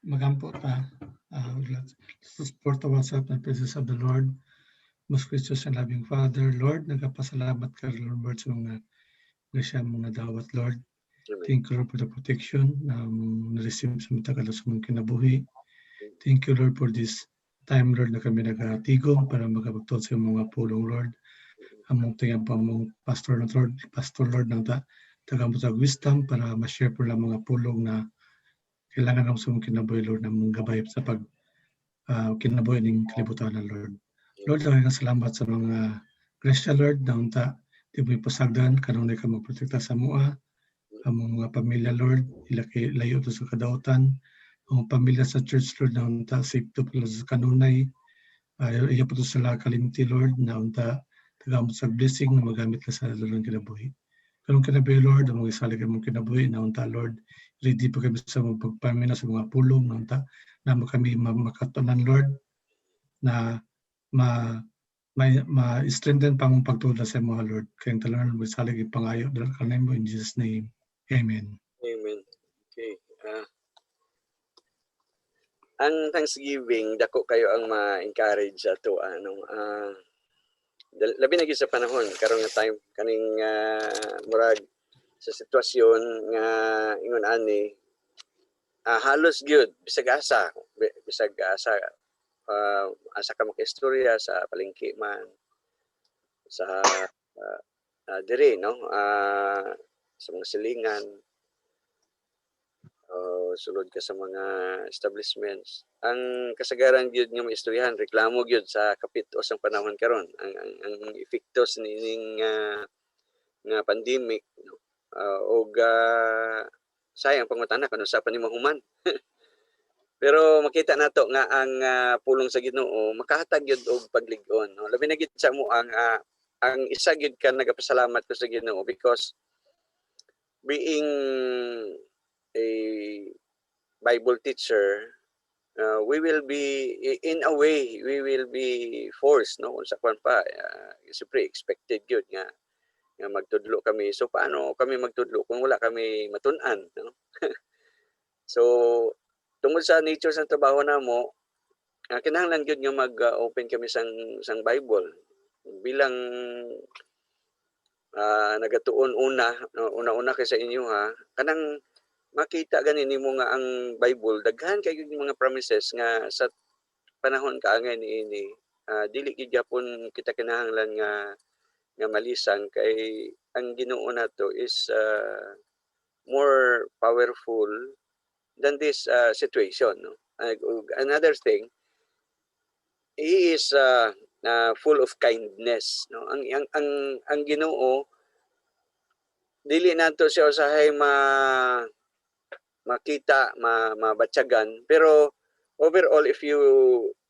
magampo ta. Let's support ourselves in the presence of the Lord. Most gracious and loving Father, Lord, nagapasalamat ka, Lord, sa mga grasya mga dawat, Lord. Amen. Thank you, Lord, for the protection na na-receive sa mga tagalo sa mga kinabuhi. Thank you, Lord, for this time, Lord, na kami nagatigom para magabagtod sa mga pulong, Lord. Among tingin pa mong pastor, Lord, ng tagamot sa wisdom para ma-share po lang mga pulong na kailangan ng sa mga kinabuhi, Lord, na mong gabay sa pag kinabuhi ng kalibutan, Lord. Lord, daghang salamat sa mga grasya, Lord, na unta di mo ipasagdan kanunay ka magprotekta sa mua, among mga pamilya, Lord, ilaki layo to sa kadautan, ang pamilya sa church, Lord, na unta safe to pala sa kanunay, iya po to sa kalimti, Lord, na unta tagamot sa blessing na magamit ka sa lalong kinabuhi. Kanong kinabuhi, Lord, ang mga isalig mong kinabuhi, na unta, Lord, ready po kami sa pagpamina sa mga pulong, na unta, na kami makatunan, Lord, na ma-strengthen pa mong pagtulad sa mga, Lord. Kayong talagang magsalig yung pangayo. Dahil kanay mo in Jesus' name. Amen. Amen. Okay. Ang Thanksgiving, dako kayo ang ma-encourage ato labi na gyud sa panahon karon nga time kaning murag sa sitwasyon nga ingon ani halos gyud bisag asa asa ka makaistorya sa palengke man sa diri no sa mga silingan sulod ka sa mga establishments. Ang kasagaran gyud nga maistoryahan reklamo gyud sa kapit-os ang panahon karon ang epektos nining nga pandemic no og sayang pangutana kung sa pa ni mahuman. Pero makita nato nga ang pulong sa Ginoo makahatag gyud og paglig-on no labi na gyud sa mo ang isa gyud ka nagapasalamat ko sa Ginoo because being a Bible teacher, we will be, in a way, we will be forced, no? Kung sa kwan pa, siyempre, expected yun nga magtudlo kami. So, paano kami magtudlo kung wala kami matunan, no? So, tungkol sa nature sa trabaho na mo, kinahanglan yun nga mag-open kami sang Bible. Bilang nagatuon una kay sa inyo ha, kanang makita ganin nimo nga ang Bible daghan kay yung mga promises nga sa panahon kaangay niini dili gid gyapon kita kinahanglan nga malisang kay ang Ginoo nato is more powerful than this situation no. Another thing, he is full of kindness no. Ang Ginoo dili nato siya usahay makita, mabatyagan. Pero overall, if you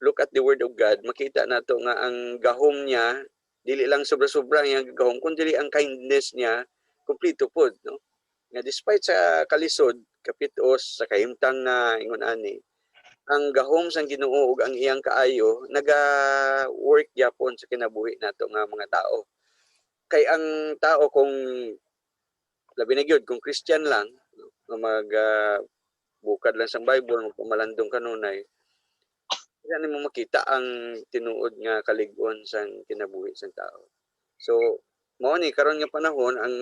look at the Word of God, makita nato nga ang gahom niya, dili lang sobra-sobra ang gahom, kundi ang kindness niya, kumplito po. No? Nga despite sa kalisod, kapitos, sa kahimtang na ingon ani, ang gahom sang Ginoo ug ang iyang kaayo naga-work gyapon sa kinabuhi nato nga mga tao. Kay ang tao kung labi na gyud kung Christian lang mag bukad lang sa Bible magpamalandong kanunay yan mo makita ang tinuod nga kalig-on sang kinabuhi sang tao. So mao ni karon nga panahon ang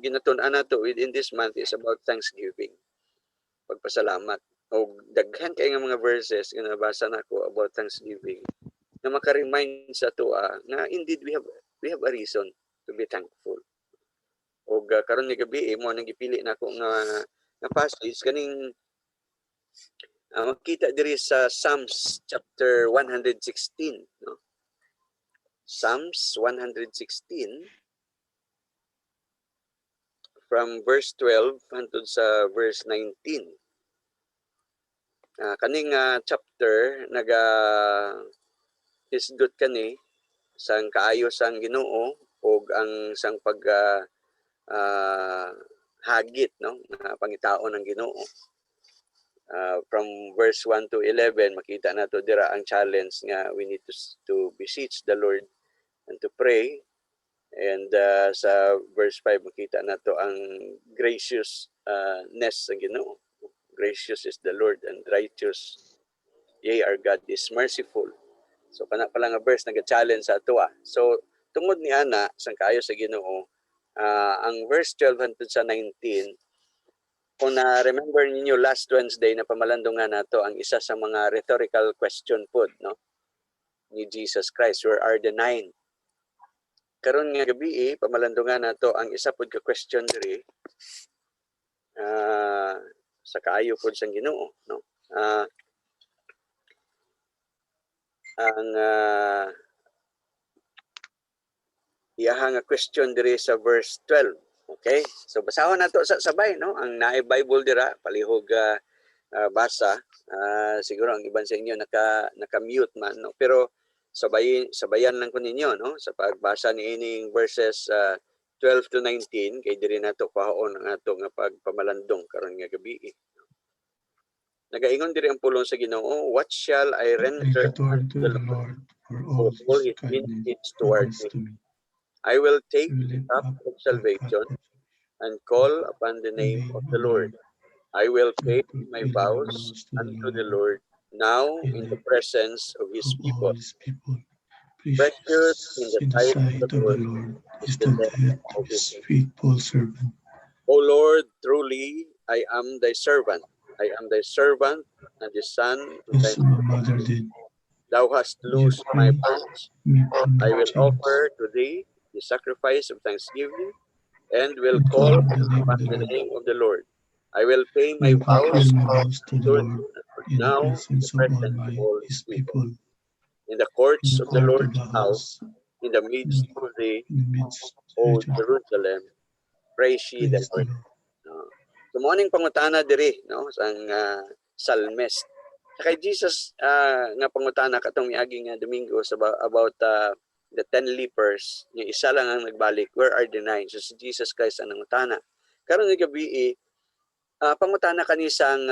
ginatun-an nato within this month is about Thanksgiving, pagpasalamat. O daghan kay nga mga verses nga nabasa nako about Thanksgiving na maka-remind sa tuwa na indeed we have a reason to be thankful. O karon ni gabi mo nang gipili nako nga passage kaning makita diri sa Psalms chapter 116 no. Psalms 116 from verse 12 hangtod sa verse 19. Kaning chapter naga isgot kani sang kaayo sang Ginoo ug ang sang pag hagit no na pangitaon ng Ginoo. From verse 1 to 11 makita nato dira ang challenge nga we need to beseech the Lord and to pray, and sa verse 5 makita nato ang graciousness ng Ginoo, gracious is the Lord and righteous. Yea, our God is merciful. So kana pala nga verse nag-challenge sa ato. So tungod ni ana sang kaayo sa Ginoo, ang verse 12 hangtod sa 19, kung na-remember ninyo last Wednesday na pamalandungan nato ang isa sa mga rhetorical question po, no, ni Jesus Christ, where are the 9? Karon nga gabi pamalandungan nato ang isa pod ka question diri sa kaayo pod sang Ginoo, no. Ang iyaha nga question diri sa verse 12. Okay? So basahon nato sa sabay, no. Ang naay Bible dira palihog basa. Siguro ang iban sa inyo naka-mute man, no. Pero sabayan lang ko ninyo, no, sa pagbasa ni ining verses 12 to 19 kay diri nato pahaon ang ato nga pagpamalandong karon nga gabi. Nagaingon diri ang pulong sa Ginoo, what shall I render unto the Lord for all his his kindness benefits toward goodness me? to me. I will take I will lift up up of the salvation cup and call upon the name of the Lord. I will pay my vows unto the Lord now in the presence of his people. his people. Precious in the sight of the Lord is the death of his faithful servant. O Lord, truly I am thy servant. I am thy servant and the son of thy As my mother did, Thou hast loosed my bonds. me from I the will chains. offer to thee the sacrifice of thanksgiving and will And call call the name upon of the the Lord. name of the Lord. I will pay I my fulfill vows my vows to the to Lord in the now in presence the of all presence of all his his people. people, In the in courts the of the court of Lord's the house, house, in the midst of thee, in the midst O of the Jerusalem, praise ye the praise the Lord. Lord. So morning pangutana diri, no, sang psalmist. Kay Jesus nga pangutana katong miagi nga Domingo about the 10 lepers, yung isa lang ang nagbalik, where are the 9? So si Jesus Christ ang nangutana. Karon nga gabi pangutana kani sang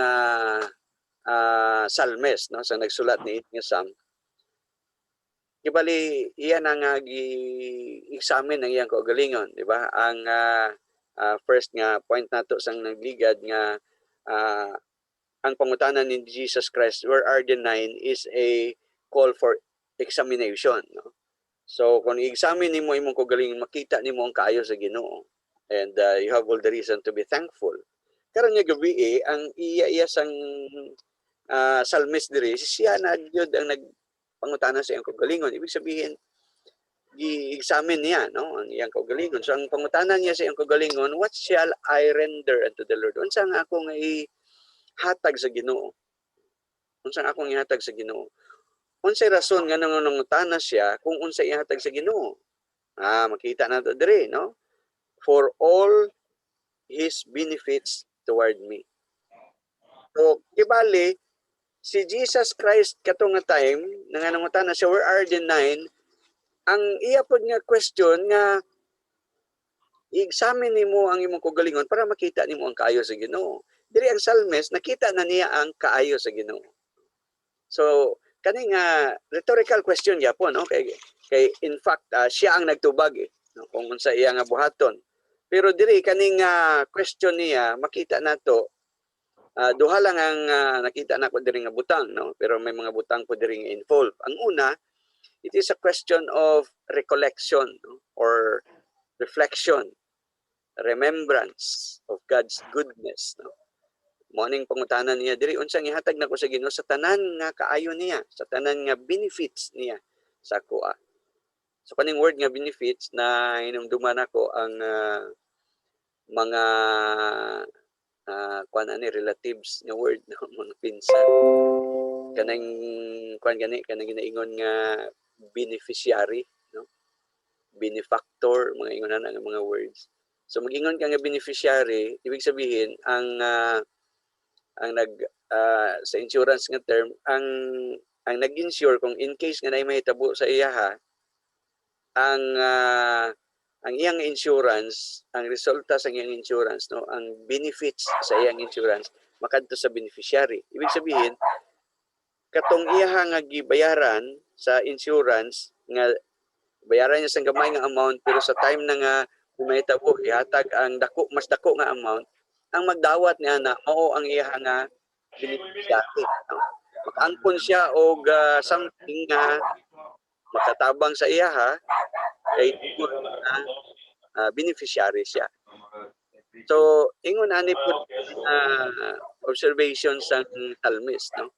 psalmist, no, sa nagsulat ni nga Psalm. Ibali iyan ang gi-examine ang iyang kaugalingon, di ba? Ang first nga point nato sang nagligad nga ang pangutanan ni Jesus Christ, where are the 9, is a call for examination, no? So kung i-examine nimo imong kaugalingon, makita nimo ang kaayo sa Ginoo, and you have all the reason to be thankful. Karon nga gabi ang iya sang psalmist diri, siya na gyud ang nagpangutana sa iyang kaugalingon. Ibig sabihin gi-examine niya, no, ang iyang kaugalingon. So ang pangutanan niya sa iyang kaugalingon, what shall I render unto the Lord? Unsa nga ako nga ihatag sa Ginoo? Unsa nga akong ihatag sa Ginoo? Unsay rason nga nangungutana siya kung unsa ihatag sa Ginoo? Makita nato diri, no? For all his benefits toward me. So, ibali, si Jesus Christ katong nga time, nangangutana siya, where are the 9? Ang iya pod nga question nga i-examine nimo ang imong kaugalingon para makita nimo ang kaayo sa Ginoo. Diri ang psalmist, nakita na niya ang kaayo sa Ginoo. So, kani nga rhetorical question gyapon, no? Kay in fact siya ang nagtubag no? Kung unsa iya nga buhaton. Pero diri kani nga question niya, makita nato duha lang ang nakita nako diri nga butang, no? Pero may mga butang po diri nga involved. Ang una, it is a question of recollection, no? Or reflection, remembrance of God's goodness, no? Morning pangutanan niya diri unsang ihatag nako sa Ginoo sa tanan nga kaayo niya, sa tanan nga benefits niya sa kuha. So kaning word nga benefits na hinumduman nako ang mga kuan ani relatives nga word no, mga pinsan. Kanang kuan gani kanang ginaingon nga beneficiary, no? Benefactor, mga ingonan nga mga words. So mag-ingon ka nga beneficiary, ibig sabihin ang sa insurance nga term, ang nag-insure kung in case nga naay mahitabo sa iya ang iyang insurance, ang resulta sa iyang insurance, no, ang benefits sa iyang insurance makadto sa beneficiary. Ibig sabihin katong iya nga gibayaran sa insurance nga bayaran niya sa gamay nga amount, pero sa time na nga mahitabo ihatag ang mas dako nga amount, ang magdawat niya na mao ang iya nga beneficiary, no? Makaangkon siya og something nga makatabang sa iya kay tungod na beneficiary siya. So ingon ani po observation sa psalmist, no?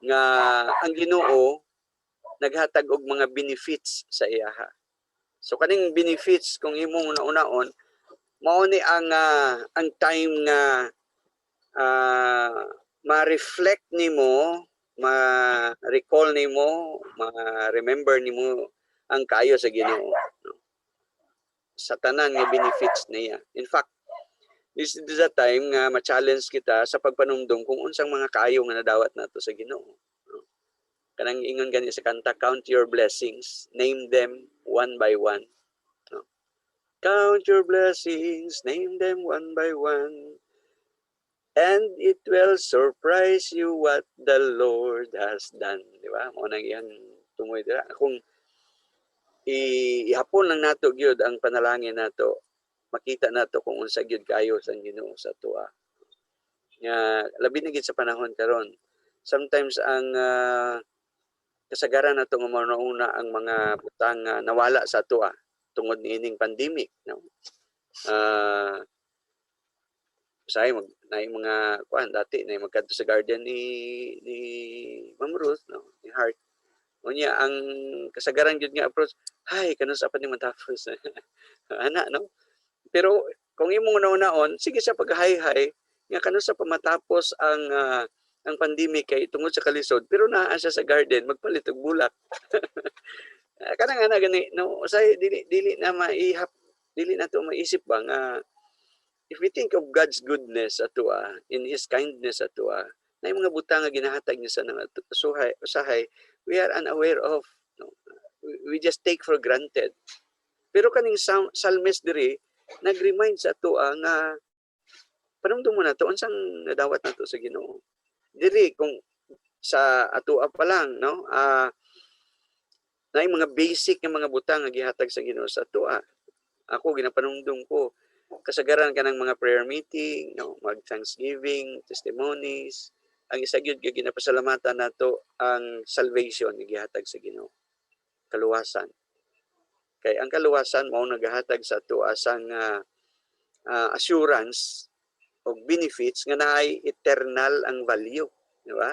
Nga ang Ginoo naghatag og mga benefits sa iya. So kaning benefits kung imong una-unaon mao ni ang time nga ma-reflect nimo, ma-recall nimo, ma-remember nimo ang kayo sa Ginoo, no? Sa tanan nga benefits niya. In fact, this is the time nga ma-challenge kita sa pagpanumdum kung unsang mga kayo nga nadawat nato sa Ginoo, no? Kanang ingon gani sa kanta, count your blessings, name them one by one, no? Count your blessings, name them one by one, and it will surprise you what the Lord has done. Di ba? Mo nang iyang tumoy dira. Kung ihapon lang nato gyud ang panalangin nato, makita nato kung unsa gyud kayo sa Ginoo sa tuwa. Nga labi na gyud sa panahon karon. Sometimes ang kasagaran nato nga mauna ang mga butang nawala sa tuwa tungod niining pandemic, no? Usahay naay mga kuan dati na magkadto sa garden ni Ma'am Ruth, no? Ni Heart. Unya ang kasagaran gyud nga approach, hay kanus pa ni matapos. Ana, no? Pero kung imong una-unaon, sige sa pag-hay-hay nga kanus pa matapos ang pandemic kay tungod sa kalisod, pero naa siya sa garden magpalit og bulak. Kanang ana gani, no? Usahay dili na maihap, dili na to maisip ba nga if we think of God's goodness atua, in His kindness atua, na yung mga butang nga ginahatag niya sa nang usahay, we are unaware of, no? We just take for granted. Pero kaning psalmist diri nag-remind sa atua nga panumdum mo na to unsang nadawat nato sa Ginoo. Diri kung sa atua pa lang, no? Na yung mga basic nga mga butang nga gihatag sa Ginoo sa atua. Ako ginapanumdum ko kasagaran ka ng mga prayer meeting, no, mag-thanksgiving, testimonies. Ang isa gyud nga ginapasalamatan nato ang salvation nga gihatag sa Ginoo. Kaluwasan. Kay ang kaluwasan mao nagahatag sa ato asang assurance o benefits nga naay eternal ang value, di ba?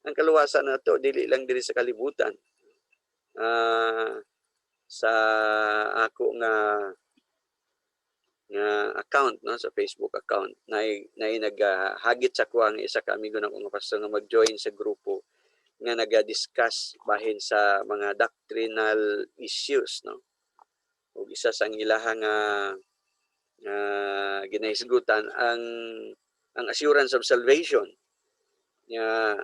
Ang kaluwasan nato dili lang diri sa kalibutan. Sa ako nga account, no, sa Facebook account na naghagit sa kuha nga isa ka amigo na kong pastor nga mag-join sa grupo nga naga-discuss bahin sa mga doctrinal issues, no. Ug isa sa ilahang ginahisgutan ang assurance of salvation. Nga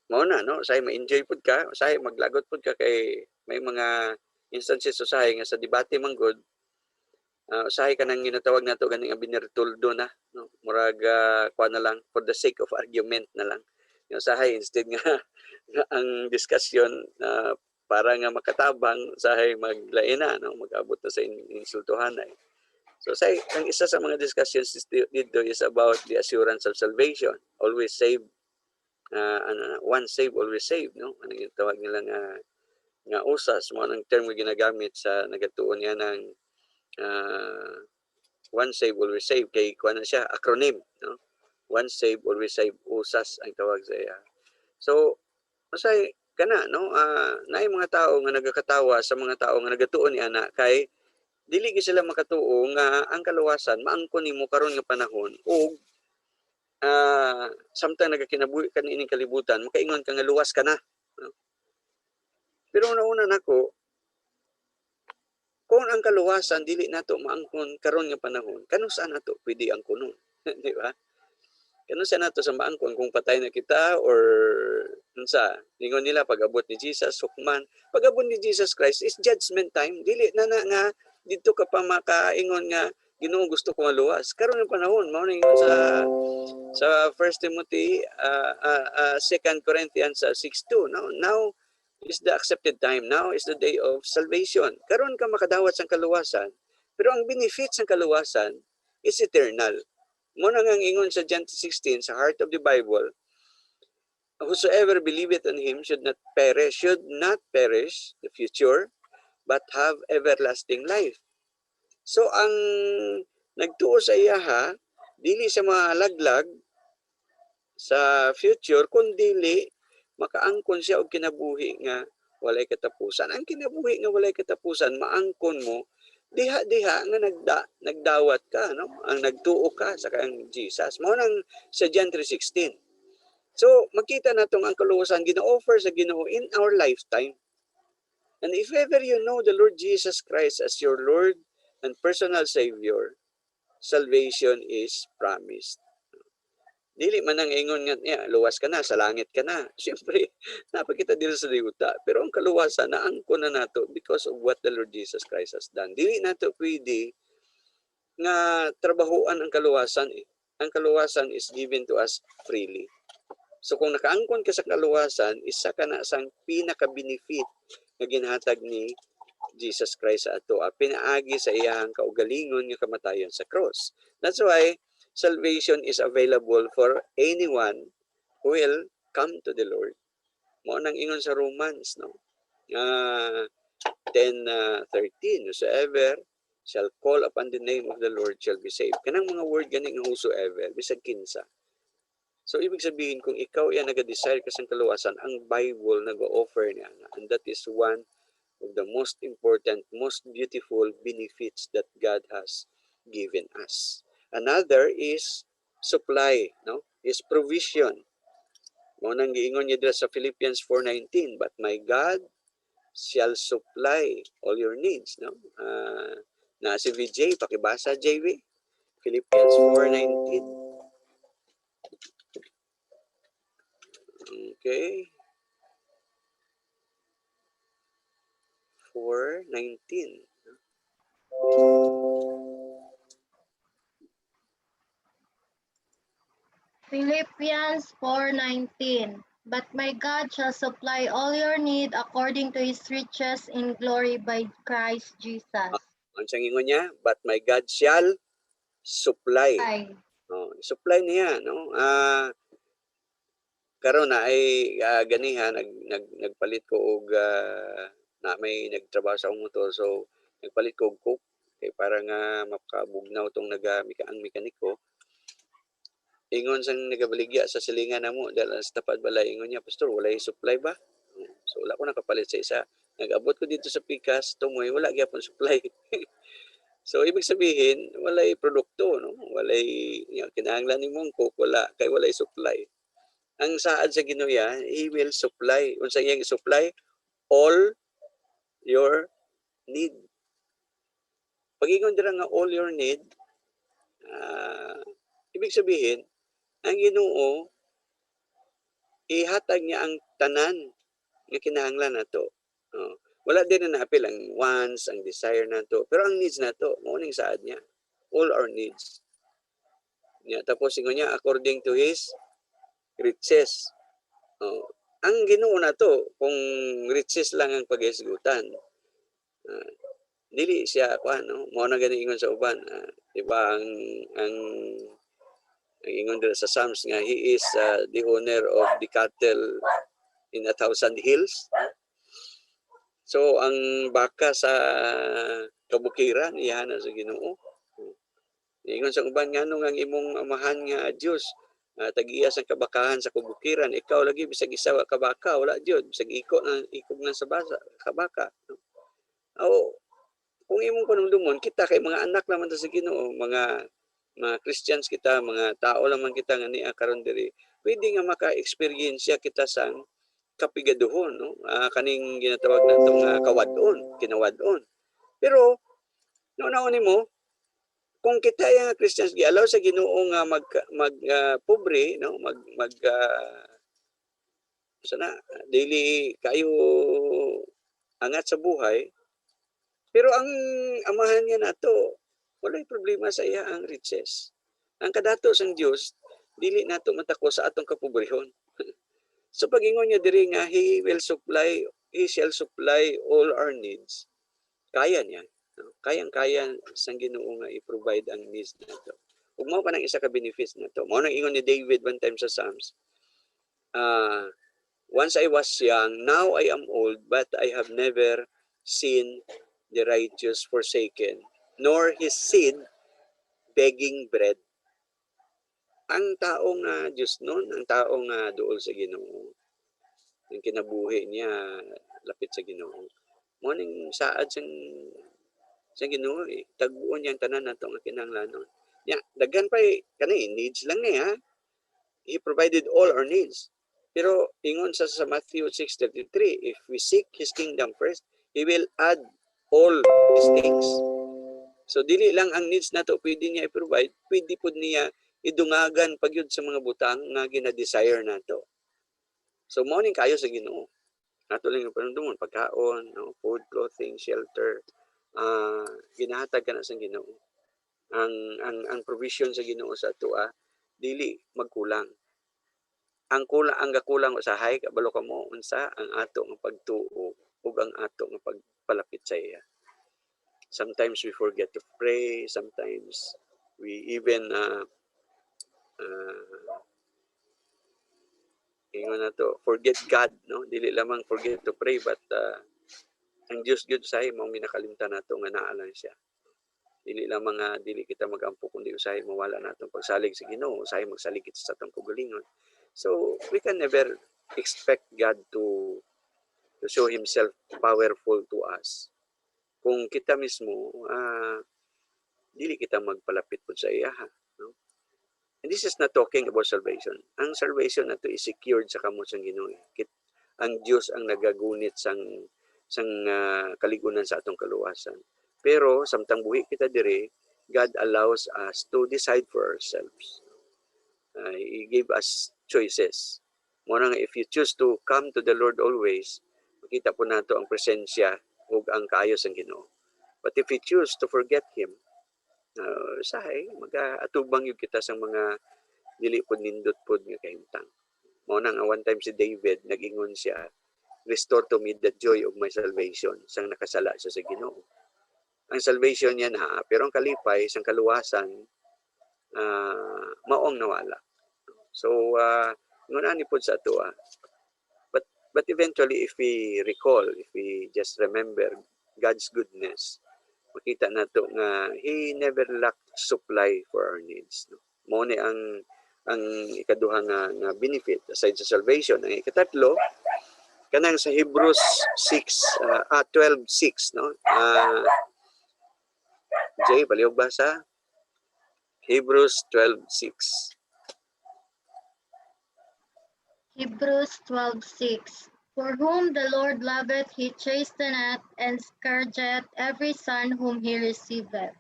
mao na, no, say ma-enjoy pud ka, say maglagot pud ka kay may mga instances usahay nga sa debate man gud usahay ka nang ginatawag nato ganing binirtuldo na, no? Murag kuan na lang for the sake of argument na lang. Yung usahay instead nga ang discussion para nga makatabang usahay maglain na, no? Mag-abot na sa insultuhan ay. So say ang isa sa mga discussions dito is about the assurance of salvation. Always save, once saved, always saved, no? Ano yung tawag nila nga usas, mo ang term nga ginagamit sa nagatuon niya ng once save, always save. Kay kuha na siya, acronym, no? Once save, always save. Usas ang tawag sa iya. So, masay kana, no? Naay mga tao nga nagakatawa sa mga tao nga nagatuon ni ana kay dili gyud sila makatuo nga ang kaluwasan maangkon nimo karon nga panahon ug samtang nagakinabuhi ka niining kalibutan makaingon ka nga luwas ka na, no? Pero una nako kung ang kaluwasan dili nato maangkon karon nga panahon, kano saan nato pwede angkonon? Di ba? Kano saan nato sa maangkon kung patay na kita or unsa? Ningon nila pag-abot ni Jesus hukman. Pag-abot ni Jesus Christ is judgment time. Dili na nga dito ka pa makaingon nga Ginoo gusto ko maluwas. Karon nga panahon mao ning sa 1 Timothy 2 Corinthians 6:2, no? Now is the accepted time. Now is the day of salvation. Karon ka makadawat sa kaluwasan, pero ang benefits ng kaluwasan is eternal. Mo na ngang ingon sa John 16 sa heart of the Bible, whosoever believeth on him should not perish the future, but have everlasting life. So ang nagtuo sa iya dili sa malaglag sa future, kundi makaangkon siya og kinabuhi nga walay katapusan. Ang kinabuhi nga walay katapusan, maangkon mo diha nga nagdawat ka, no? Ang nagtuo ka sa kang Jesus. Mao nang sa John 3:16. So makita natong ang kaluwasan gina-offer sa Ginoo in our lifetime. And if ever you know the Lord Jesus Christ as your Lord and personal Savior, salvation is promised. Dili man ang ingon nga niya, luwas ka na, sa langit ka na. Siyempre, napakita dito sa liuta. Pero ang kaluwasan, naangko na nato because of what the Lord Jesus Christ has done. Dili nato pwede nga trabahoan ang kaluwasan. Ang kaluwasan is given to us freely. So kung nakaangkon ka sa kaluwasan, isa ka na sang pinaka-benefit na ginhatag ni Jesus Christ sa ato. Pinaagi sa iyang kaugalingon nga kamatayon sa cross. That's why salvation is available for anyone who will come to the Lord. Mo nang ingon sa Romans, no? 10:13, whosoever shall call upon the name of the Lord shall be saved. Kanang mga word ganing whosoever, bisag kinsa. So ibig sabihin kung ikaw ay naga-desire ka sa kaluwasan, ang Bible nag-offer niya, and that is one of the most important, most beautiful benefits that God has given us. Another is supply, no? Is provision. Mo nang giingon niya sa Philippians 4:19, but my God shall supply all your needs, no? Na si VJ, pakibasa JV. Philippians 4:19. Okay. 4:19. Philippians 4:19. But my God shall supply all your need according to his riches in glory by Christ Jesus. Ang ingon niya, but my God shall supply. Supply niya, no? Karon na ay ganiha nagpalit ko og na may nagtrabaho sa akong motor, so nagpalit ko og coke kay para nga makabugnaw tong ang mekaniko. Ingon sang nagabaligya sa silingan namo dahil sa tapad balay, ingon niya, pastor, walay supply ba? So wala ko nakapalit sa isa. Nag-abot ko dito sa Pikas, tumoy wala gyapon supply. So ibig sabihin walay produkto, no? Walay kinahanglan nimong coke, wala kay walay supply. Ang saad sa Ginoo, he will supply. Unsa iyang supply? All your need. Pag ingon dira nga all your need, ibig sabihin ang Ginoo ihatag niya ang tanan nga kinahanglan nato. Wala din na apil ang wants, ang desire nato, pero ang needs nato mao ning saad niya. All our needs. Tapos ingon niya according to his riches. Ang Ginoo nato kung riches lang ang paghisgutan, dili siya no? Mao na gani ingon sa uban, di ba ang ingon dito sa Psalms nga he is the owner of the cattle in 1,000 hills. So ang baka sa kabukiran iyan sa Ginoo. Ingon sa uban nganong ang imong amahan nga Dios tag-iya sa kabakahan sa kabukiran, ikaw lagi bisag isa ka baka wala jud, bisag ikog na sa basa kabaka. Kung imong panumdumon kita kay mga anak naman ta sa Ginoo, mga Christians kita, mga tao lamang kita nga niya karon diri, pwede nga maka-experience kita sang kapigaduhon, no? Kaning ginatawag natong kinawad-on. Pero naunaon nimo kung kita yung Christians gialaw sa Ginoo nga pobre, no? Sana daily kayo angat sa buhay. Pero ang amahan niya nato, walay problema sa iya ang riches. Ang kadato sang Dios dili nato matako sa atong kapobrehon. So pagingon niya diri nga he shall supply all our needs. Kaya niya. Kayang-kaya sang Ginoo nga i-provide ang needs nato. ug mao kanang isa ka benefits nato. Mao nang ingon ni David one time sa Psalms, once I was young, now I am old, but I have never seen the righteous forsaken, nor his seed begging bread. Ang taong Diyos noon, ang taong duol sa Ginoo, yung kinabuhi niya lapit sa Ginoo. Mo ning saad sa Ginoo, tagbuon niya ang tanan nato nga kinahanglanon. Ya, daghan pa kani needs lang niya. He provided all our needs. Pero ingon sa Matthew 6:33, if we seek His kingdom first, He will add all these things. So dili lang ang needs nato pwede niya i-provide, pwede pud niya idungagan pagyud sa mga butang nga gina-desire nato. So mo ning kayo sa Ginoo. Nato lang yung panundumon, pagkaon, no, food, clothing, shelter, ginahatag ka na sa Ginoo. Ang provision sa Ginoo sa ato dili magkulang. Ang gakulang usahay kabalo kamo unsa ang ato nga pagtuo ug ang ato nga pagpalapit sa iya. Sometimes we forget to pray, sometimes we even ingon na to, forget God, no? Dili lamang forget to pray, but ang Dios gyud usahay mao minakalimtan nato nga naa lang siya. Dili lamang dili kita magampo kundi usahay mawala natong pagsalig sa Ginoo, usahay magsalig kita sa atong kaugalingon. So we can never expect God to show Himself powerful to us kung kita mismo dili kita magpalapit pud sa iya, no? And this is not talking about salvation. Ang salvation nato is secured sa kamo sang Ginoo. Ang Dios ang nagagunit sang kaligunan sa atong kaluwasan. Pero samtang buhi kita diri, God allows us to decide for ourselves. He gave us choices. Muna nga, if you choose to come to the Lord always, makita po nato ang presensya ug ang kaayos ng Ginoo. But if you choose to forget Him, sahay, mag-atubang yung kita sa mga dili po nindot po nga kahimtang. Muna nga, one time si David, nag-ingon siya, restore to me the joy of my salvation, sang nakasala siya sa Ginoo. Ang salvation niya pero ang kalipay, sang kaluwasan, maong nawala. So, ngunani po sa ito. But eventually, if we recall, if we just remember God's goodness, makita na ito nga He never lacked supply for our needs. No? Mo ni ang ikaduha nga benefit aside sa salvation. Ang ikatatlo, kanang sa Hebrews 12:6, no? Jay, palihog ba sa Hebrews 12:6? Hebrews 12:6. For whom the Lord loveth, He chasteneth and scourgeth every son whom He receiveth.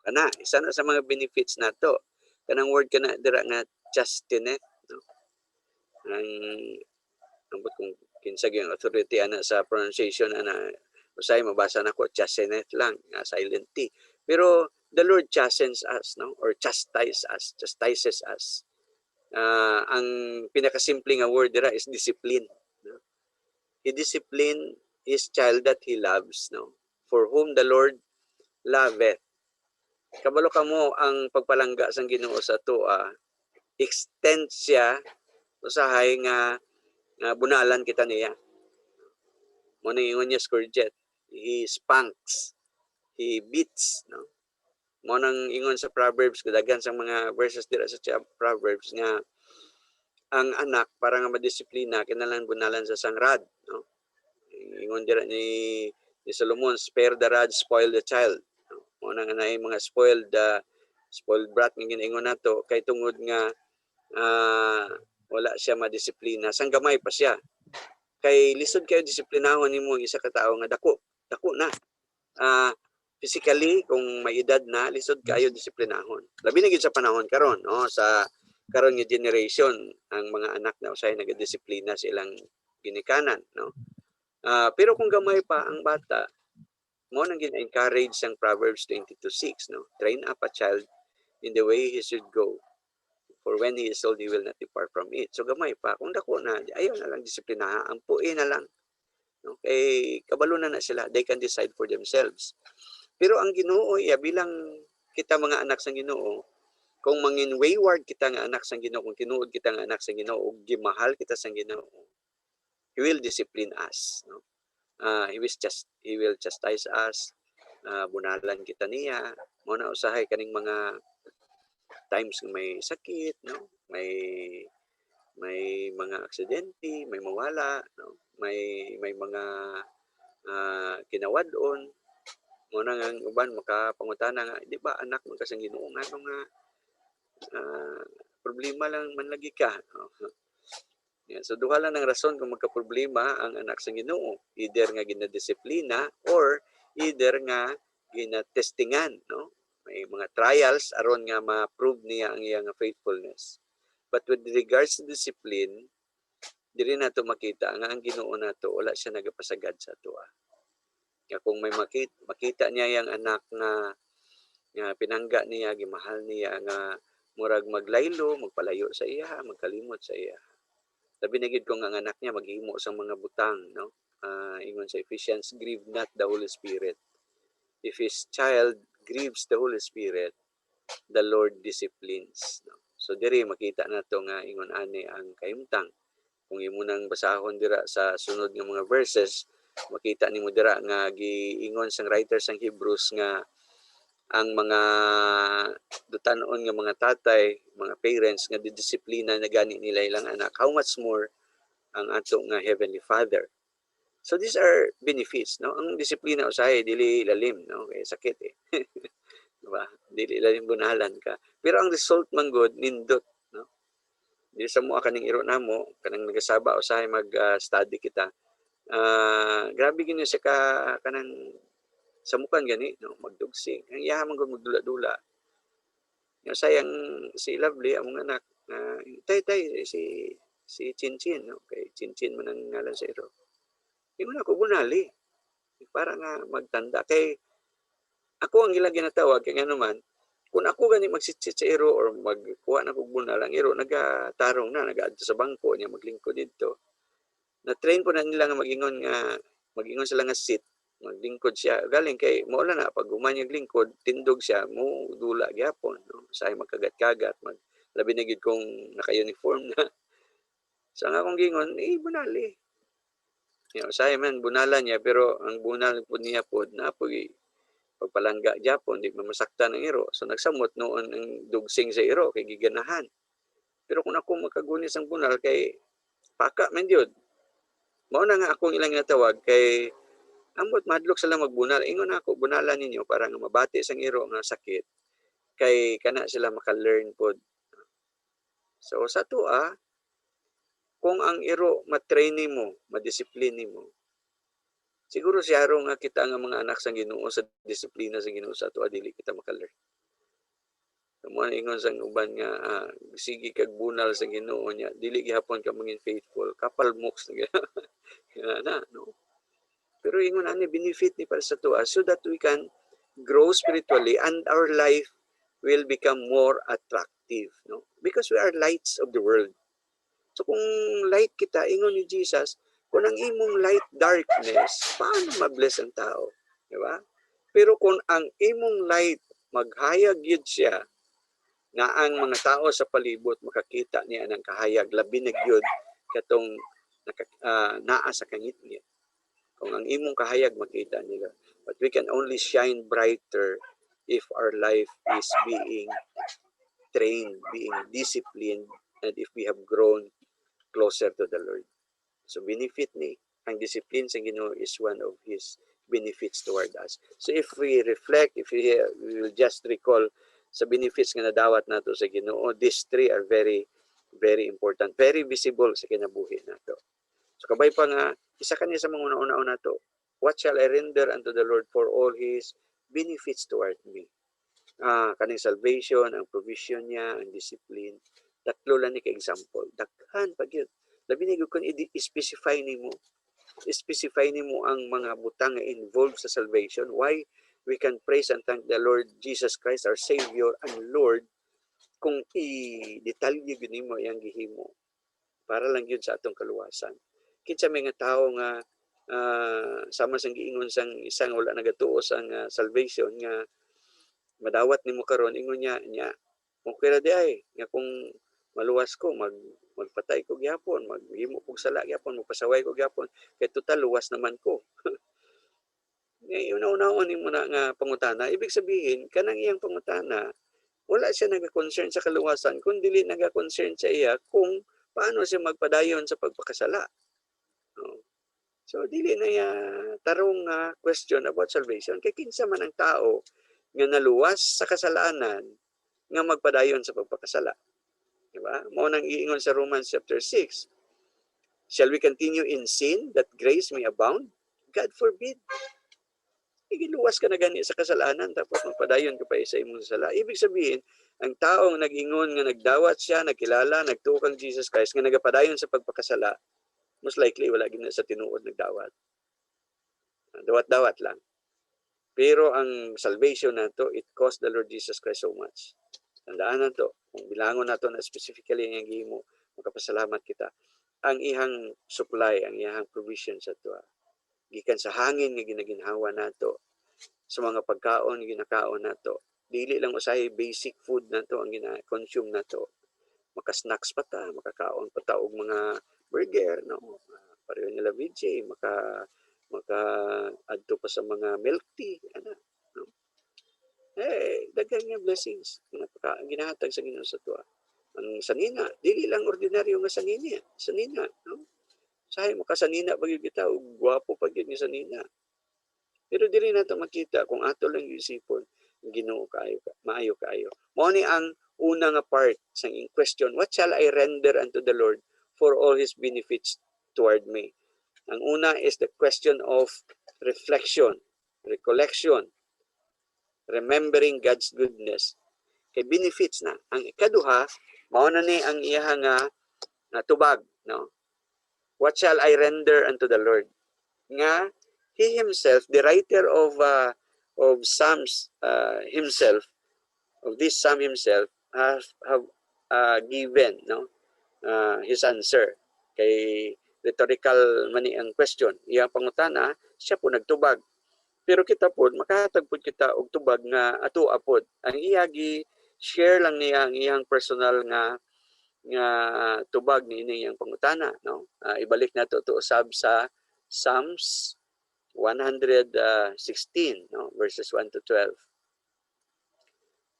Kana, isa na sa mga benefits nato. Kanang word kana dira nga chasteneth, no? Ang kung kinsag yung authority ana sa pronunciation usay mabasa nako chasteneth lang, silent T. Pero the Lord chastens us, no? Or chastises us. Ang pinakasimple nga word dira is discipline. No? He discipline His child that He loves, no? For whom the Lord loveth. Kabalo kamo ang pagpalangga sang Ginoo sa tuwa, extend siya usahay nga bunalan kita niya. Mo nang ingon niya scourget. He spanks. He beats, no? Mo nang ingon sa Proverbs, daghan sa mga verses dira sa Proverbs nga ang anak para nga madisiplina kinahanglan bunalan sa sangrad, no? Ingon dira ni Solomon, spare the rod, spoil the child. No? Mo nang anay mga spoiled brat nga ginaingon nato kay tungod nga wala siya madisiplina, sang gamay pa siya. Kay lisod kayo disiplinahon nimo isa ka tawo nga dako na. Physically kung may edad na lisod kayo disiplinahon. Labi na gyud sa panahon karon, no? Sa karon nga generation ang mga anak na usay nagadisiplina sa ilang ginikanan, no? Pero kung gamay pa ang bata, mo nang gina-encourage sang Proverbs 22:6, no? Train up a child in the way he should go. For when he is old, he will not depart from it. So gamay pa, kung dako na, ayaw na lang disiplina, ampuin na lang. No? Kay kabalo na sila, they can decide for themselves. Pero ang Ginoo, bilang kita mga anak sang Ginoo, Kung mangin wayward kita nga anak sang Ginoo, kung tinuod kita nga anak sang Ginoo ug gimahal kita sang Ginoo, He will discipline us, no? He will chastise us, bunalan kita niya. Mo na usahay kaning mga times nga may sakit, no? May mga aksidente, may mawala, no? May mga kinawadon. Mo na nga uban makapangutana nga, di ba anak mo kasang Ginoo nga nga problema lang man lagi ka. No? Yeah, so duha lang ng rason kung magka-problema ang anak sa Ginoo, either nga ginadisiplina or either nga ginatestingan, no? May mga trials aron nga ma-prove niya ang iyang faithfulness. But with regards to discipline, diri nato makita nga ang Ginoo nato wala siya nagapasagad sa ato. Kaya kung may makita niya yang anak nga pinangga niya, gimahal niya nga murag maglaylo, magpalayo sa iya, magkalimot sa iya. Labi na gid kung ang anak niya maghimo sa mga butang, no? Ingon sa Ephesians, grieve not the Holy Spirit. If his child grieves the Holy Spirit, the Lord disciplines. No? So diri makita nato nga ingon ani ang kahimtang. Kung imo nang basahon dira sa sunod nga mga verses, makita nimo dira nga giingon sang writer sang Hebrews nga ang mga dutanon nga mga tatay, mga parents nga didisiplina na gani nila ilang anak, how much more ang ato nga Heavenly Father. So these are benefits, no? Ang disiplina usahay dili lalim, no? Kay sakit eh. Diba? Dili lalim bunalan ka. Pero ang result man good nindot, no? Dili sa mo kaning iro namo, kanang nagasaba usahay mag-study kita. Grabe gini siya kanang sa mukan gani, no? Magdugsing. Ang yaman ko magdula-dula. Yung sayang si Lovely, among anak, tay, si Chinchin, no? Kay Chinchin man ang ngalan sa iro. Yung ako bunali. Para nga magtanda. Kay ako ang ilang ginatawag, kaya nga naman, kung ako gani magsitsit sa iro or magkuha na kong bunal, ang iro nagatarong na, nag-aadto sa bangko niya, maglingkod dito. Na-train po na nila nga magingon sila nga sit, maglingkod siya. Galing kay maula na pag umanyag lingkod, tindog siya, mo dula gyapon, no? Say magkagat-kagat, labi na gid kung naka-uniform na. So nga akong gingon, bunali. Say man bunalan niya pero ang bunal po niya po na po pagpalangga gyapon, di mamasaktan ang iro. So nagsamot noon ang dugsing sa iro kay giganahan. Pero kung ako magkagunis ang bunal kay paka man gyud. Mao na nga akong ilang natawag kay ambot madlok sila magbunal. Ingon ako bunalan ninyo para nga mabati sang iro nga sakit kay kana sila maka-learn pod. So sa tuwa, kung ang iro matrain nimo, madisiplin nimo, siguro siyaro nga kita nga mga anak sang Ginoo sa disiplina sang Ginoo sa tuwa dili kita maka-learn. Mo ingon sang uban nga sige kag bunal sa Ginoo niya, dili gihapon ka mangin faithful, kapal moks na no. Pero ingon ani benefit ni para sa tuwa so that we can grow spiritually and our life will become more attractive, no? Because we are lights of the world. So kung light kita, ingon ni Jesus, kung ang imong light darkness, paano mabless ang tao? Di ba? Pero kung ang imong light maghayag yun siya, nga ang mga tao sa palibot makakita niya ng kahayag, labi na yun katong naa sa kangit-ngit. Kung ang imong kahayag makita nila. But we can only shine brighter if our life is being trained, being disciplined, and if we have grown closer to the Lord. So benefit ni ang discipline sa Ginoo is one of His benefits toward us. So if we reflect, if we will just recall sa benefits nga nadawat nato sa Ginoo, these three are very, very important, very visible sa kinabuhi nato. So kabay pa nga, isa kaniya sa mga una-una nato, what shall I render unto the Lord for all His benefits toward me? Kaning salvation, ang provision niya, ang discipline. Tatlo lang ni ka-example. Daghan pag yun. Labi na kung i-specify nimo. I-specify nimo ang mga butang nga involved sa salvation. Why we can praise and thank the Lord Jesus Christ, our Savior and Lord, kung i-detalye yun nimo yung gihimo. Para lang yun sa atong kaluwasan. Kinsa may nga tao nga sama sang giingon sang isang wala nagatuo sang salvation nga madawat nimo karon ingon niya Okay ra di ay nga kung maluwas ko magpatay ko gyapon, maghimo kog sala gyapon, magpasaway ko gyapon kay total luwas naman ko. Una-unahon nimo na nga pangutana, ibig sabihin kanang iyang pangutana wala siya naga-concern sa kaluwasan kundi dili naga-concern sa iya kung paano siya magpadayon sa pagpakasala. No? So dili na ya tarong question about salvation kay kinsa man ang tao nga naluwas sa kasalanan nga magpadayon sa pagpakasala. Diba? Mao nang iingon sa Romans chapter 6. Shall we continue in sin that grace may abound? God forbid. Igiluwas ka na gani sa kasalanan tapos magpadayon ka pa sa imong sala. Ibig sabihin, ang taong nag-ingon nga nagdawat siya, nagkilala, nagtuo kang Jesus Christ nga nagapadayon sa pagpakasala, most likely wala gina sa tinuod nagdawat. Dawat-dawat lang. Pero ang salvation nato, it cost the Lord Jesus Christ so much. Tandaan na to, kung bilangon nato na specifically ang gihimo, magkapasalamat kita. Ang ihang supply, ang ihang provision sa to, gikan sa hangin nga ginaginhawa nato, sa mga pagkaon nga ginakaon nato, dili lang usahay basic food nato ang gina-consume nato. Maka-snacks pa ta, makakaon pa ta og mga burger, no? Pareho nila VJ, maka adto pa sa mga milk tea, ano, no? Daghan nga blessings nga ginahatag sa Ginoo sa tuwa. Ang sanina, dili lang ordinaryo nga sanina, no? Sahay makasanina pag kita og gwapo pag ni sanina. Pero dili nato makita kung ato lang isipon Ginoo maayo kaayo. Mao ni ang una nga part sa question, what shall I render unto the Lord for all his benefits toward me? Ang una is the question of reflection, recollection, remembering God's goodness. Kay benefits na. Ang ikaduha, mao na ni ang iya nga tubag, no? What shall I render unto the Lord? Nga he himself, the writer of Psalms himself, of this Psalm himself, have given, no, his answer. Kay rhetorical man ang question. Iyang pangutana, siya po nagtubag. Pero kita po, makahatag po kita og tubag nga ato apod. Ang iyagi share lang niya ang iyang personal nga tubag ni iyang pangutana, no? Ibalik nato to usab sa Psalms 116, no, verses 1 to 12.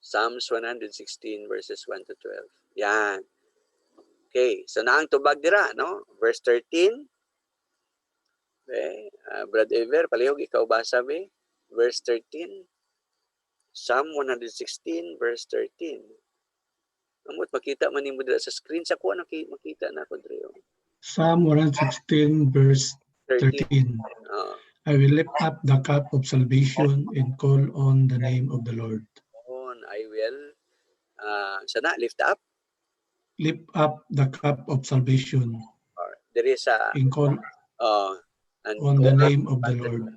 Psalms 116 verses 1 to 12. Yan. Okay, so naang tubag dira, no? Verse 13. Okay, Brad Ever, palihog ikaw basa be. Verse 13. Psalm 116 verse 13. Amot makita man nimo dira sa screen sa kuha makita na ko diri. Psalm 116 verse 13. I will lift up the cup of salvation and call on the name of the Lord. I will sana lift up. Lift up the cup of salvation. There is a and call on the name of the Lord.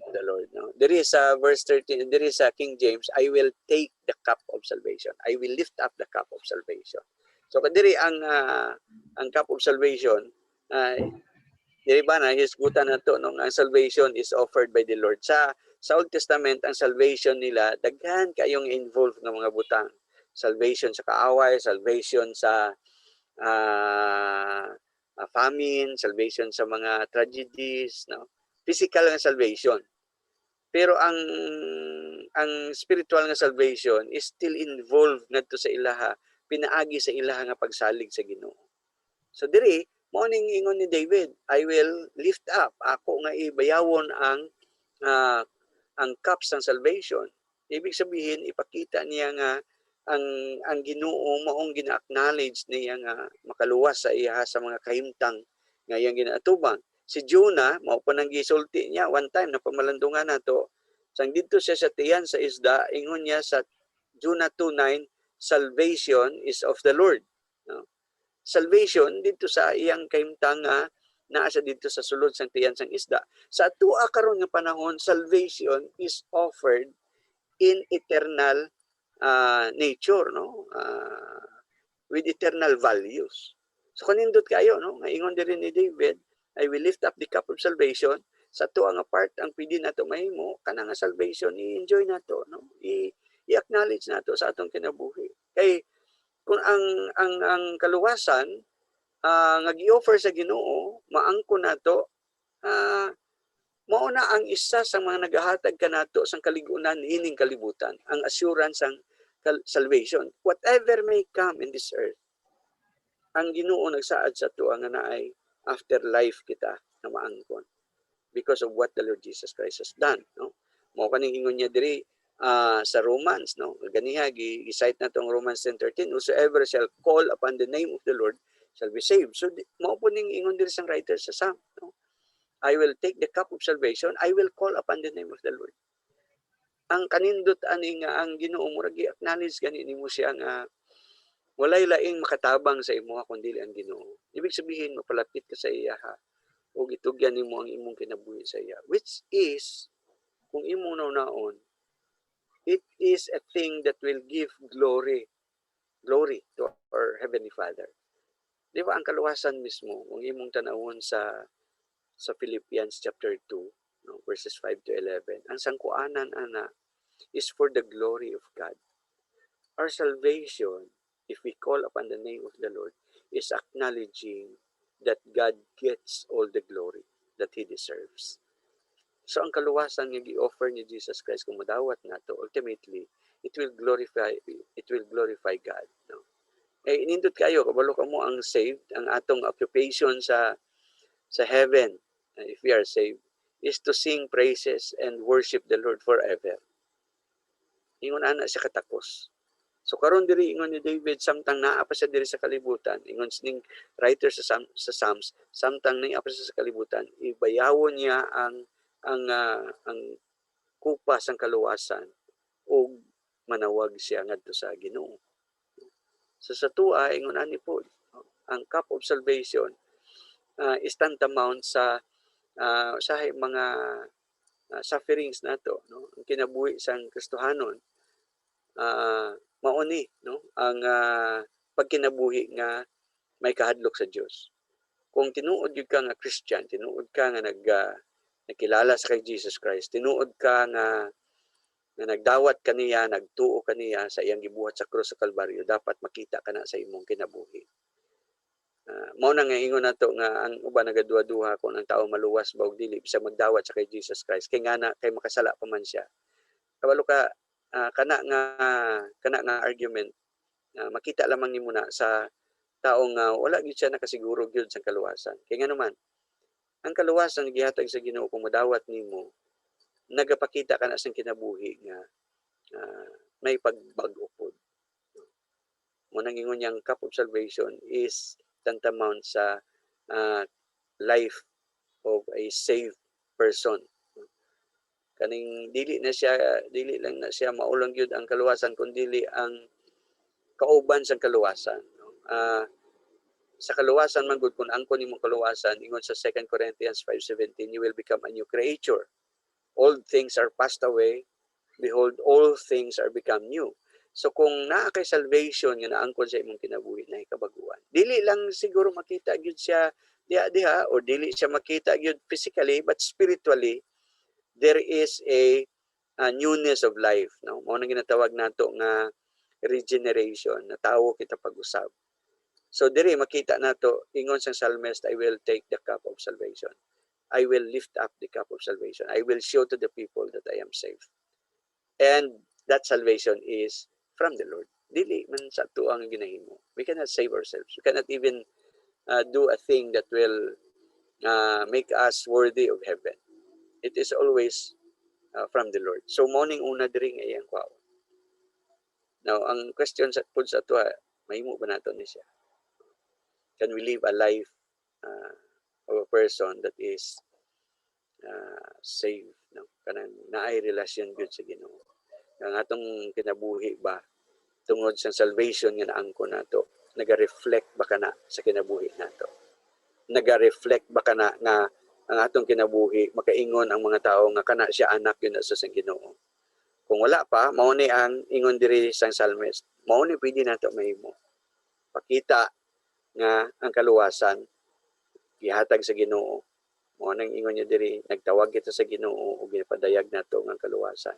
No? There is a verse 13. There is a King James. I will take the cup of salvation. I will lift up the cup of salvation. So kadiri ang cup of salvation. Diri ba na hisgutan nato nung ang salvation is offered by the Lord. Sa Old Testament ang salvation nila daghan kayong involved ng mga butang. Salvation sa kaaway, salvation sa famine, salvation sa mga tragedies, no? Physical nga salvation. Pero ang spiritual nga salvation is still involved ngadto sa ilaha, pinaagi sa ilaha nga pagsalig sa Ginoo. So diri mao ning ingon ni David, I will lift up, ako nga ibayawon ang cups ng salvation. Ibig sabihin ipakita niya nga ang Ginoo maong gina-acknowledge niya nga makaluwas sa iya sa mga kahimtang nga iyang ginaatubang. Si Jonah mao pa nang gisulti niya one time na pamalandungan nato. Sang didto siya sa tiyan sa isda, ingon niya sa Jonah 2:9, salvation is of the Lord. No? Salvation dito sa iyang kahimtang nga naa siya dito sa sulod sang tiyan sang isda. Sa tuwa karon nga panahon, salvation is offered in eternal nature, no? With eternal values. So kanindot kayo, no? Nga ingon din ni David, I will lift up the cup of salvation. Sa tuwa nga part ang pwede nato mahimo kana nga salvation i-enjoy nato, no? I-acknowledge nato sa atong kinabuhi. Kay kung ang kaluwasan nga gi-offer sa Ginoo maangko nato, mao na ang isa sa mga nagahatag kanato sang kaligunan ining kalibutan, ang assurance sang salvation. Whatever may come in this earth, ang Ginoo nagsaad sa tuwa nga naay afterlife kita na maangkon because of what the Lord Jesus Christ has done, no? Mao kaning ingon niya diri sa Romans, no? Ganiha gi-cite na tong Romans 10:13, whosoever shall call upon the name of the Lord shall be saved. So mao po ning ingon diri sang writer sa Psalm, no? I will take the cup of salvation, I will call upon the name of the Lord. Ang kanindot ani nga ang Ginoo murag gi-acknowledge gani nimo siya nga walay laing makatabang sa imo kundi ang Ginoo. Ibig sabihin mapalapit ka sa iya ha, o gitugyan nimo ang imong kinabuhi sa iya, which is kung imong naon, it is a thing that will give glory to our Heavenly Father. Di ba ang kaluwasan mismo, kung imong tanawon sa Philippians chapter 2, no, verses 5 to 11, ang sangkuanan ana is for the glory of God. Our salvation, if we call upon the name of the Lord, is acknowledging that God gets all the glory that He deserves. So ang kaluwasan nga gi-offer ni Jesus Christ kung madawat nato, ultimately it will glorify God, no? Inindot kayo kabalo kamo ang saved, ang atong occupation sa heaven, if we are saved, is to sing praises and worship the Lord forever. Ingon ana siya katapos. So karon diri ingon ni David, samtang naa pa siya diri sa kalibutan, ingon sining writer sa Psalms, samtang naa pa siya sa kalibutan, ibayawon niya ang kupa sang kaluwasan ug manawag siya ngadto sa Ginoo. So sa tuwa ingon ani po, ang cup of salvation is tantamount sa mga sufferings nato, no? Ang kinabuhi sang Kristohanon mao ni, no, ang pagkinabuhi nga may kahadlok sa Dios. Kung tinuod gyud ka nga Christian, tinuod ka nga nakilala sa kay Jesus Christ, tinuod ka nga nagdawat kaniya, nagtuo kaniya sa iyang gibuhat sa krus sa Kalbaryo, dapat makita ka na sa imong kinabuhi. Mao na nga ingon nato nga ang uban nagaduha-duha kung ang tao maluwas ba og dili bisag magdawat sa kay Jesus Christ kay ngana kay makasala pa man siya. Kabalo ka kana nga argument makita lamang nimo na sa taong wala gyud siya nakasiguro gyud sa kaluwasan. Kay ngano man ang kaluwasan gihatag sa Ginoo kung madawat nimo, nagapakita ka na sa kinabuhi nga may pagbag-o pod. Mo nang ingon yang cup of salvation is tantamount sa life of a saved person. Kaning dili lang na siya maulang gyud ang kaluwasan kundi ang kauban sa kaluwasan. Sa kaluwasan man gud kun angkon nimong kaluwasan ingon sa 2 Corinthians 5:17, you will become a new creature. Old things are passed away, behold all things are become new. So kung naa kay salvation nga naangkon sa imong kinabuhi na kabaguan, dili lang siguro makita gyud siya diha or dili siya makita gyud physically but spiritually there is a newness of life, no? Mao nang ginatawag nato nga regeneration na tawo kita pag-usab. So diri makita nato ingon sa psalmist, I will take the cup of salvation. I will lift up the cup of salvation. I will show to the people that I am saved. And that salvation is from the Lord. Dili man sa tuang ginahimo. We cannot save ourselves. We cannot even do a thing that will make us worthy of heaven. It is always from the Lord. So morning una diri nga iyang kwao. Now, ang question sa pud sa ato, mahimo ba nato ni siya? Can we live a life of a person that is saved, no? Kanang naay relasyon gyud sa Ginoo. Ang atong kinabuhi ba tungod sa salvation nga naangkon nato, naga-reflect ba kana sa kinabuhi nato? Naga-reflect ba kana nga ang atong kinabuhi makaingon ang mga tao nga kana siya anak yun sa Ginoo? Kung wala pa, mao ni ang ingon diri sang psalmist. Mao ni pwede nato mahimo. Pakita nga ang kaluwasan gihatag sa Ginoo. Mao nang ingon niya diri, nagtawag kita sa Ginoo ug gipadayag nato nga kaluwasan.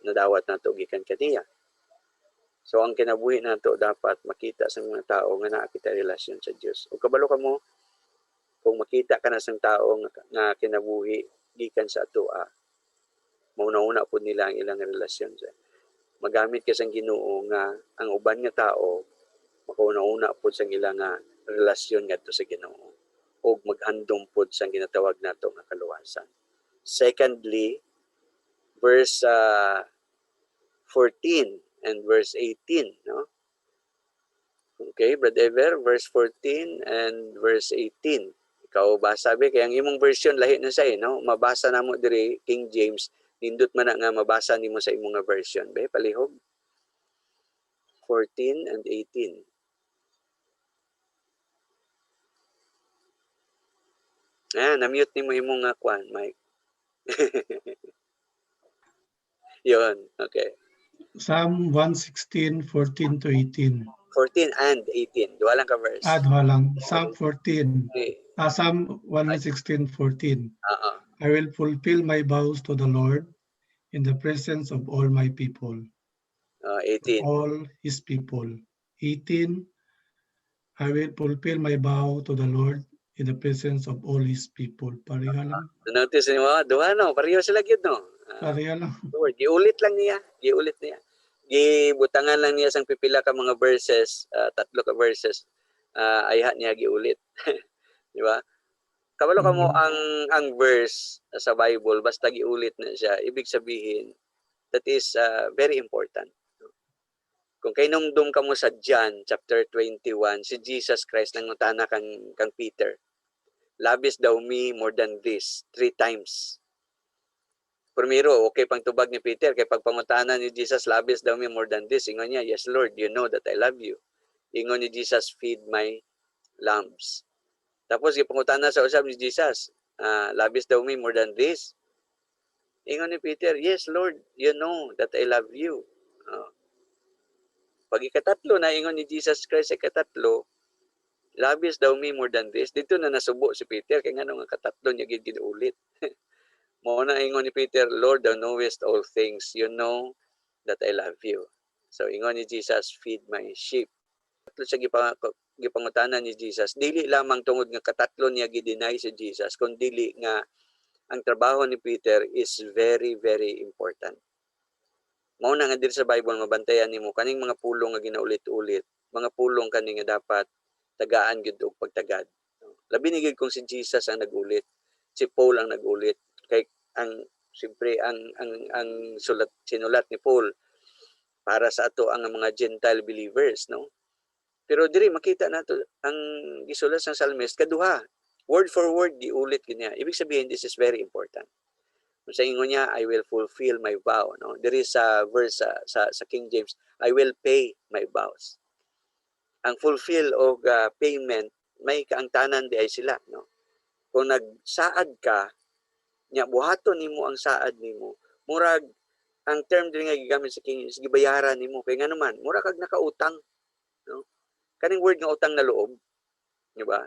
Nadawat nato gikan kaniya. So ang kinabuhi nato dapat makita sa mga tao nga naa kita relasyon sa Dios. Ug kabalo ka mo kung makita ka na sa tao nga kinabuhi gikan sa atoa, mauna-una po nila ang ilang relasyon. Magamit ka sa Ginoo nga ang uban nga tao makauna-una po sa ilang relasyon ngadto sa Ginoo ug maghandom po sa ginatawag nato nga kaluwasan. Secondly, verse 14 and verse 18, no? Okay, Brother Ever, verse 14 and verse 18. Ikaw basa be kay ang imong version lahi na say, no? Mabasa namo diri King James, nindot man na nga mabasa nimo sa imong nga version, be palihog. 14 and 18. Na-mute nimo imong nga kwan, Mike. Yun, okay. Psalm 116, 14 to 18. 14 and 18. Duha lang ka verse. Duha lang. Psalm 14. Okay. Psalm 116, 14. Oo. I will fulfill my vows to the Lord in the presence of all my people, 18. all his people. 18. I will fulfill my vow to the Lord in the presence of all his people. Pareha lang. Notice niyo, duha no, pareho sila gyud no. Pareha lang. Giulit lang niya, giulit niya. Gibutangan lang niya sang pipila ka mga verses, tatlo ka verses. Ayha niya giulit. Di ba? Kabalo ka mo ang verse sa Bible basta giulit na siya, ibig sabihin that is very important. Kung kainomdom ka mo sa John chapter 21, si Jesus Christ nangutana kang Peter. Labis daw me more than this, 3 times. Primero, okay pang tubag ni Peter, kay pagpangutana ni Jesus, labis daw me more than this. Ingon niya, yes Lord, you know that I love you. Ingon ni Jesus, feed my lambs. Tapos, ipangutana sa usab ni Jesus, labis daw me more than this. Ingon ni Peter, yes Lord, you know that I love you. Pag ikatatlo na ingon ni Jesus Christ ikatatlo, labis daw me more than this. Dito na nasubo si Peter, kaya nga nga katatlo niya ginulit. Mo na ingon ni Peter, Lord, thou knowest all things. You know that I love you. So ingon ni Jesus, feed my sheep. Tatlo siya gipangutanan ni Jesus. Dili lamang tungod nga katatlo niya gideny si Jesus, kundi dili nga ang trabaho ni Peter is very, very important. Mao na nga diri sa Bible mabantayan nimo kaning mga pulong nga ginaulit-ulit, mga pulong kani nga dapat tagaan gyud og pagtagad. Labi ni gyud kung si Jesus ang nagulit, si Paul ang nagulit. Kay ang siyempre ang sinulat ni Paul para sa ato ang mga Gentile believers, no? Pero diri makita nato ang gisulat sa psalmist kaduha, word for word giulit niya. Ibig sabihin this is very important. Sa ingon niya, I will fulfill my vow, no? Diri sa verse sa King James, I will pay my vows. Ang fulfill o payment may kaangtanan di ay sila, no? Kung nagsaad ka, nya buhaton nimo ang saad nimo, murag ang term diri nga gigamit sa King is gibayaran nimo kay nga naman mura kag nakautang, no? Kaning word nga utang na loob, di ba?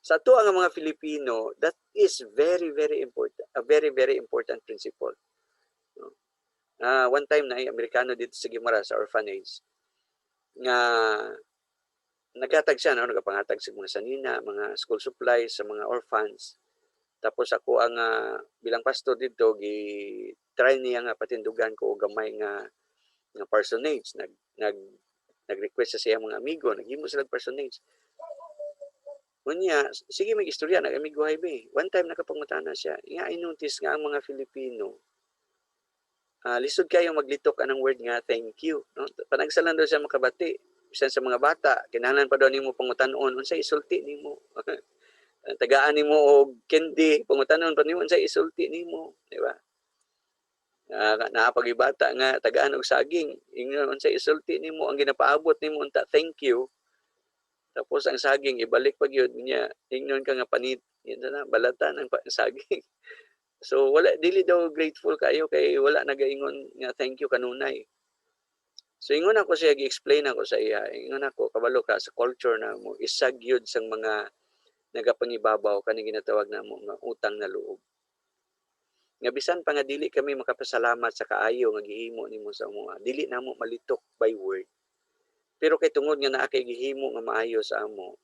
Sa ato ang mga Filipino, that is very very important, a very very important principle, no? One time na Amerikano dito sa Guimara sa orphanage nga naghatag siya, no? Nagapangatag sa mga sanina, mga school supplies sa mga orphans. Tapos ako ang bilang pastor dito gi-try niya nga patindugan ko og gamay nga personage. Nag-request sa siya mga amigo, naghimo sila personage. Unya, sige may istorya nag-amigo haybe. One time nakapangutana siya, nga I notice nga ang mga Filipino lisod kayo maglitok anang word nga thank you, no? Panagsalan daw siya makabati. Bisan sa mga bata, kinahanglan pa daw nimo pangutan-on unsay isulti nimo. Tagaan nimo og candy, pangutanon pa nimo unsay isulti nimo, di ba? Napagibata nga tagaan og saging, ingon unsay isulti nimo ang ginapaabot nimo unta thank you. Tapos ang saging ibalik pa gyud niya, ingnon ka nga panit, yun na balatan ang saging. So wala dili daw grateful kayo kay wala nagaingon nga thank you kanunay. So ingon ako siya gi-explain ako sa iya, ingon ako kabalo ka sa culture na mo isag gyud sang mga nagapangibabaw kani ginatawag namo nga utang na loob. Nga bisan pa nga dili kami makapasalamat sa kaayo nga gihimo nimo sa mga, dili namo malitok by word. Pero kay tungod nga naa kay gihimo nga maayo sa amo,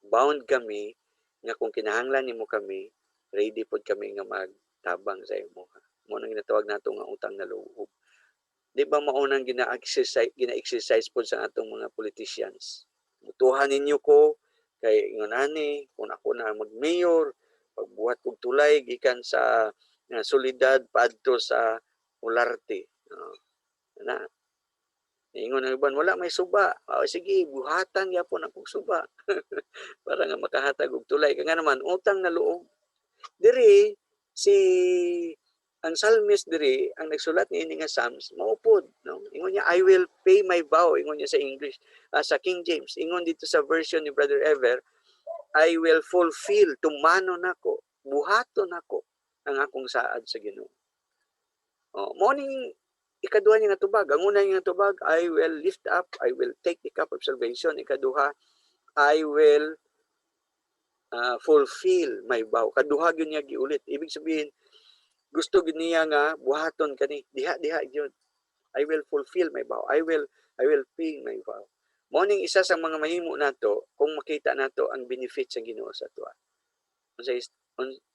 bound kami nga kung kinahanglan nimo kami, ready pod kami nga magtabang sa imo. Mo nang ginatawag nato nga utang na loob. Di ba maunang gina-exercise po sa atong mga politicians? Mutuhan ninyo ko kay ingon ani kung ako na mag-mayor, pagbuhat kog tulay gikan sa Solidad paadto sa Olarte. Na ingon ang iban wala may suba. Sige, buhatan gyapon akong suba para nga makahatag og tulay. Kaya nga naman utang na loob. Diri si ang psalmist diri ang nagsulat niini nga Psalms maupod no, ingon niya I will pay my vow, ingon niya sa English. Sa King James ingon dito sa version ni Brother Ever, I will fulfill, tumano nako, buhaton nako ang akong saad sa Ginoo. Mo ning ikaduha niya nga tubag. Ang una niya nga tubag, I will lift up, I will take the cup of salvation. Ikaduha, I will fulfill my vow. Kaduha gyud niya giulit. Ibig sabihin gusto gid niya nga buhaton kani diha gyud. I will fulfill my vow. I will pay my vow. Mao ning isa sa mga mahimo nato kung makita nato ang benefit sa Ginoo sa ato.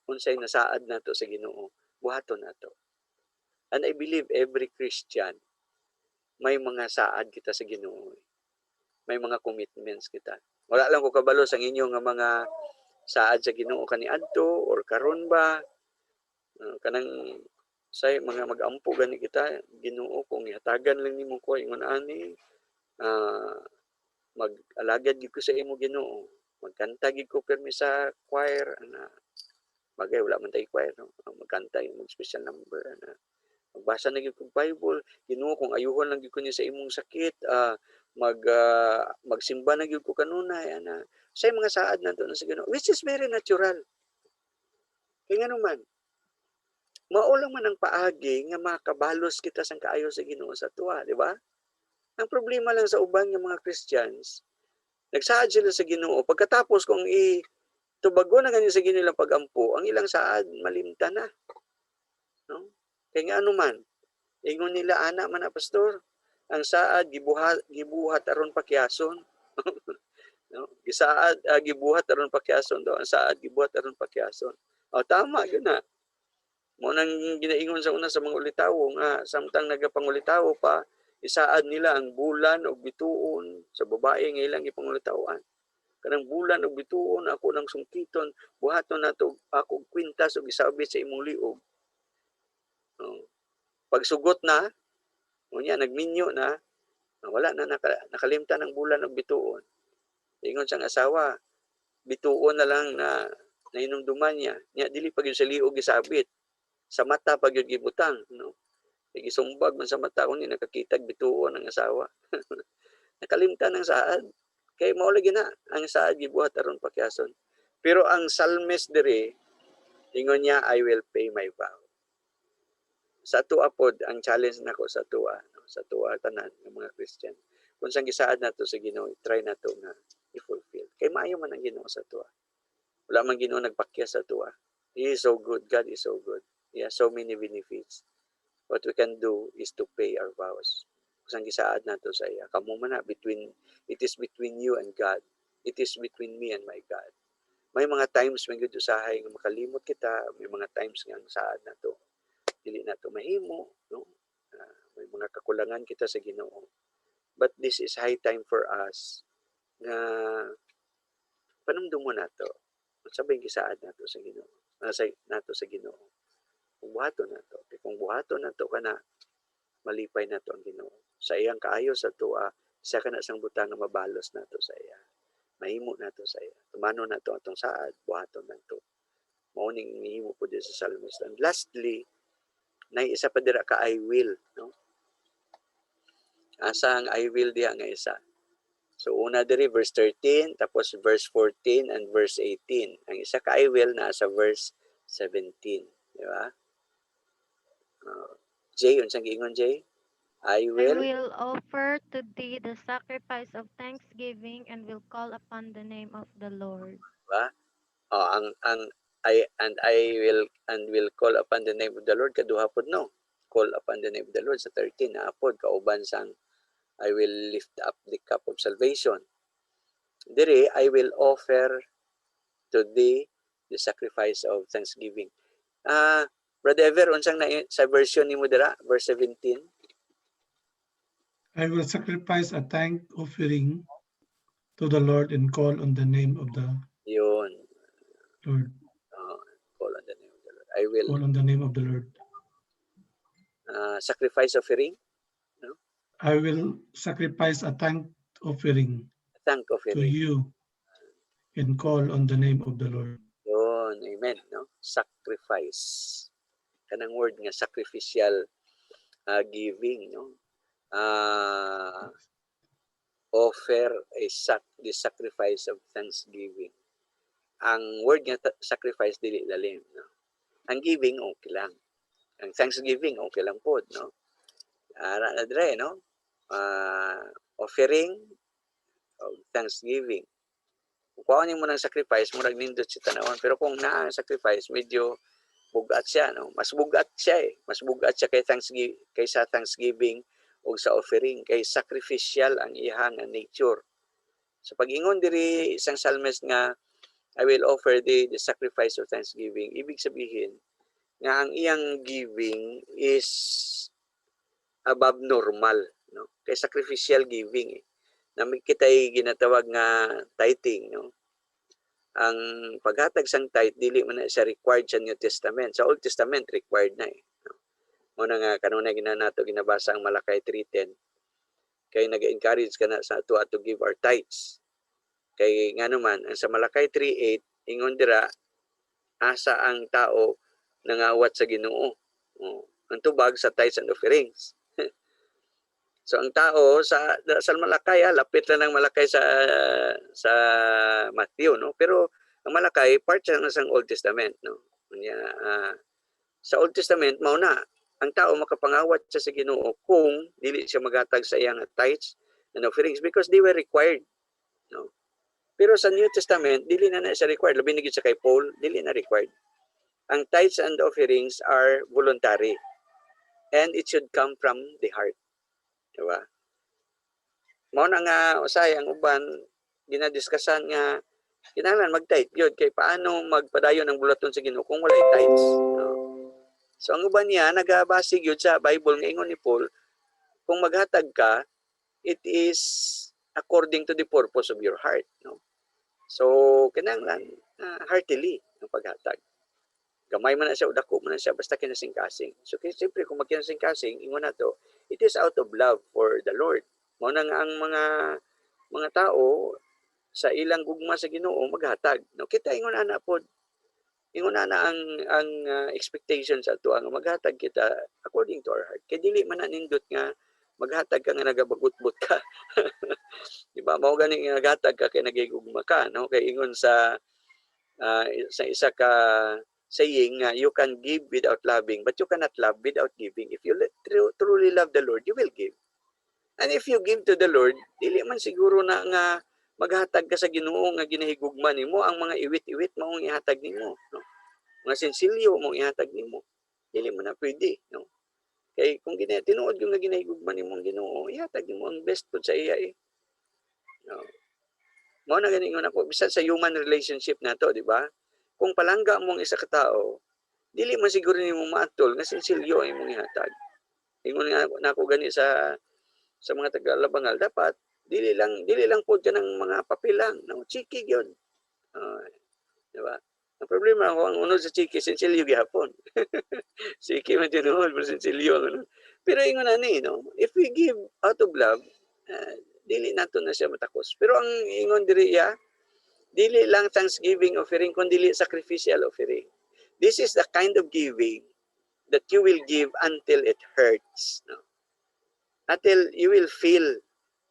Unsay nasaad nato sa Ginoo, buhaton nato. And I believe every Christian may mga saad kita sa Ginoo. May mga commitments kita. Wala lang ko kabalo sa inyo nga mga saad sa Ginoo kaniadto or karon ba. Kanang say mga mag-ampo gani kita Ginoo kung ihatagan lang nimo ko ingon ani mag-alagad gid ko sa imo Ginoo, magkanta gid ko permi sa choir ana bagay wala man tay choir no, magkanta mag special number ana magbasa na gid ko Bible Ginoo kung ayuhon lang gid ko ni sa imong sakit magsimba na gid ko kanunay ana say mga saad nato na sa Ginoo which is very natural kay ngano man mao lang man ang paagi nga makabalos kita sang kaayo sa Ginoo sa tuwa, di ba? Ang problema lang sa uban nga mga Christians, nagsaad sila sa Ginoo pagkatapos kung tubago na ganyan sa Ginoo ilang pagampo, ang ilang saad malimta na. No? Kaya nga ano man, ingon nila ana man na pastor, ang saad gibuhat aron pakyason. No? Gisaad gibuhat aron pakyason daw, ang saad gibuhat aron pakyason. Tama gyud na. Mo nang ginaingon sa una sa mga ulitawo nga samtang nagapangulitawo pa isaad nila ang bulan og bituon sa babae nga ilang ipangulitawon. Kanang bulan og bituon ako nang sungkiton buhaton nato ako kwintas og isabit sa imong liog. Pagsugot na unya nagminyo na wala na nakalimtan ang bulan og bituon. Ingon sang asawa bituon na lang na nainumduman niya. Nya dili pa gyud sa liog isabit. Sa mata pag yun gibutang, no? Gisumbag man sa mata kung hindi nakakitag bituon ang asawa. Nakalimtan ang saad. Kaya mao lagi na ang saad gibuhat aron pakyason. Pero ang psalmist diri ingon niya I will pay my vow. Sa tuwa pod ang challenge nako sa tuwa, no? Sa tuwa tanan ng mga Christian. Kung sang gisaad nato sa Ginoo, try nato nga i-fulfill. Kay maayo man ang Ginoo sa tuwa. Wala man Ginoo nagpakya sa tuwa. He is so good. God is so good. He has so many benefits. What we can do is to pay our vows. Kusang gisaad nato sa iya. Kamo man na it is between you and God. It is between me and my God. May mga times may gud usahay nga makalimot kita, may mga times nga ang saad nato dili nato mahimo, no? May mga kakulangan kita sa Ginoo. But this is high time for us nga panumdum mo nato. Sabay gisaad nato sa Ginoo. Nato sa Ginoo. Kung buhaton nato, kung buhaton nato kana malipay nato ang Ginoo. Sa iyang kaayo sa tuwa, siya kana sang butang nga mabalos nato sa iya. Mahimo nato sa iya. Tumano nato atong saad, buhaton nato. Mao ning mahimo po sa psalmist. And lastly, nay isa pa dira ka I will, no? Asa ang I will diha nga isa. So una diri verse 13, tapos verse 14 and verse 18. Ang isa ka I will na sa verse 17, di ba? Jay, unsang giingon Jay? I I will will offer to thee the sacrifice of thanksgiving and will call upon the name of the Lord. ba? Ang I will call upon the name of the Lord kaduha pod no. Call upon the name of the Lord sa 13 na pod kauban sang I will lift up the cup of salvation. Diri, I will offer to thee the sacrifice of thanksgiving. Brother Ever, unsang na sa version ni mo dira, verse 17? I will sacrifice a thank offering to the Lord and call on the name of the Yun. Lord. Call on the name of the Lord. I will Call on the name of the Lord. sacrifice offering, I will sacrifice a thank offering thank to offering. you and call on the name of the Lord. Yun, amen, no? Sacrifice. Kanang word nga sacrificial giving, no? Offer the sacrifice of thanksgiving. Ang word nga sacrifice dili lalim, no? Ang giving okay lang. Ang thanksgiving okay lang pod, no? Adre, no? Offering of thanksgiving. Kung kuhanin mo ng sacrifice, murag nindot si tanawan. Pero kung naa ang sacrifice, medyo bugat siya, no? Mas bugat siya eh. Mas bugat siya kaysa thanksgiving o sa offering. Kay sacrificial ang iyang nature. So pag-ingon diri isang psalmist nga, I will offer the sacrifice of thanksgiving. Ibig sabihin, nga ang iyang giving is above normal, no? Kay sacrificial giving eh. Na kita'y ginatawag nga tithing, no? Ang paghatag sang tithe dili man na siya required sa New Testament. Sa Old Testament required na eh. No? Muna nga kanunay ginanato ginabasa ang Malakay 3:10. Kay nag-encourage ka na sa ato to give our tithes. Kay nga naman ang sa Malakay 3:8 ingon dira asa ang tao nangawat sa Ginoo. Ang tubag sa tithes and offerings. So ang tao sa Malakay, lapit lang ng Malakay sa Matthew, no? Pero ang Malakay part siya ng Old Testament, no? Sa Old Testament mao na ang tao makapangawat siya sa Ginoo kung dili siya maghatag sa iyang tithes and offerings because they were required, no? Pero sa New Testament dili na siya required, labi na gid sa kay Paul, dili na required. Ang tithes and offerings are voluntary and it should come from the heart. Diba? Mao na nga usay ang uban ginadiskussan nga kinahanglan mag-tithe gyud kay paano magpadayon ng bulaton sa Ginoo kung walay tithes. No? So ang uban niya nagabase gyud sa Bible nga ingon ni Paul kung maghatag ka it is according to the purpose of your heart, no? So kinahanglan heartily ang paghatag. Gamay man na siya o dako man na siya basta kinasing-kasing. So siyempre kung magkinasing-kasing ingon nato it is out of love for the Lord. Mao na nga ang mga tao sa ilang gugma sa Ginoo maghatag. No, kita ingon ana pod. Ingon ana ang expectations ato ang maghatag kita according to our heart. Kay dili man nindot nga maghatag ka nga nagabagot-bot ka. Di ba? Mao gani nga naghatag ka kay nagigugma ka, no? Kay ingon sa isa ka saying you can give without loving but you cannot love without giving. If you truly love the Lord, you will give. And if you give to the Lord, dili man siguro na nga maghatag ka sa Ginoo nga ginahigugma nimo ang mga iwit-iwit maong ihatag nimo, no? Mga sensilyo mong ihatag nimo. Dili man na pwede, no? Kay kung tinuod yung nga ginahigugma nimo ang Ginoo, ihatag nimo ang best pud sa iya eh. No. Mao na gani ingon ako bisan sa human relationship nato, di ba? Kung palangga mo ang isa ka tao, dili man siguro nimo maatol nga sensilyo imong ihatag. Ingon nga nako gani sa mga taga-Labangal dapat dili lang pod kanang mga papel lang, no? Chiki gyud. Di ba? Ang problema ko ang unod sa chiki sensilyo gyapon. Chiki man tinuod pero sensilyo ano. Pero ingon ani, no? If we give out of love, dili nato na siya matakos. Pero ang ingon diri dili lang thanksgiving offering kundi sacrificial offering. This is the kind of giving that you will give until it hurts, no? Until you will feel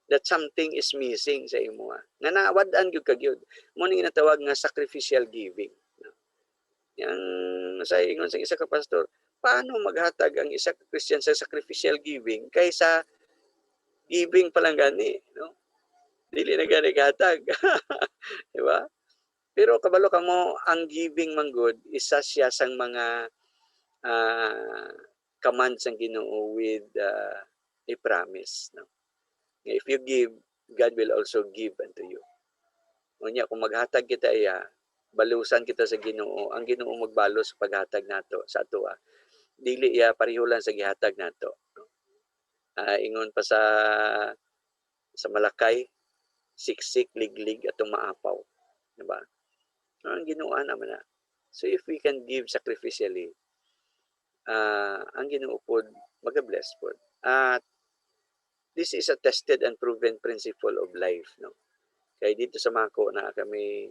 that something is missing sa imo. Nga nawad-an gyud ka gyud. Mo ni natawag nga sacrificial giving, no? Yang sa ingon sa isa ka pastor, paano maghatag ang isa ka Christian sa sacrificial giving kaysa giving pa lang gani, no? Dili na gani hatag. Di ba? Pero kabalo ka mo, ang giving man good, isa siya sang mga commands ang Ginoo with a promise. No? If you give, God will also give unto you. Unya kung maghatag kita iya, balusan kita sa Ginoo, ang Ginoo magbalos sa paghatag nato sa atoa. Dili iya pareho lang sa gihatag nato. Ingon pa sa Malakay, siksik, liglig at maapaw. Diba? Ang Ginoo naman na. So if we can give sacrificially, ang Ginoo pod mag-bless pod. At this is a tested and proven principle of life, no. Kay dito sa Mako na kami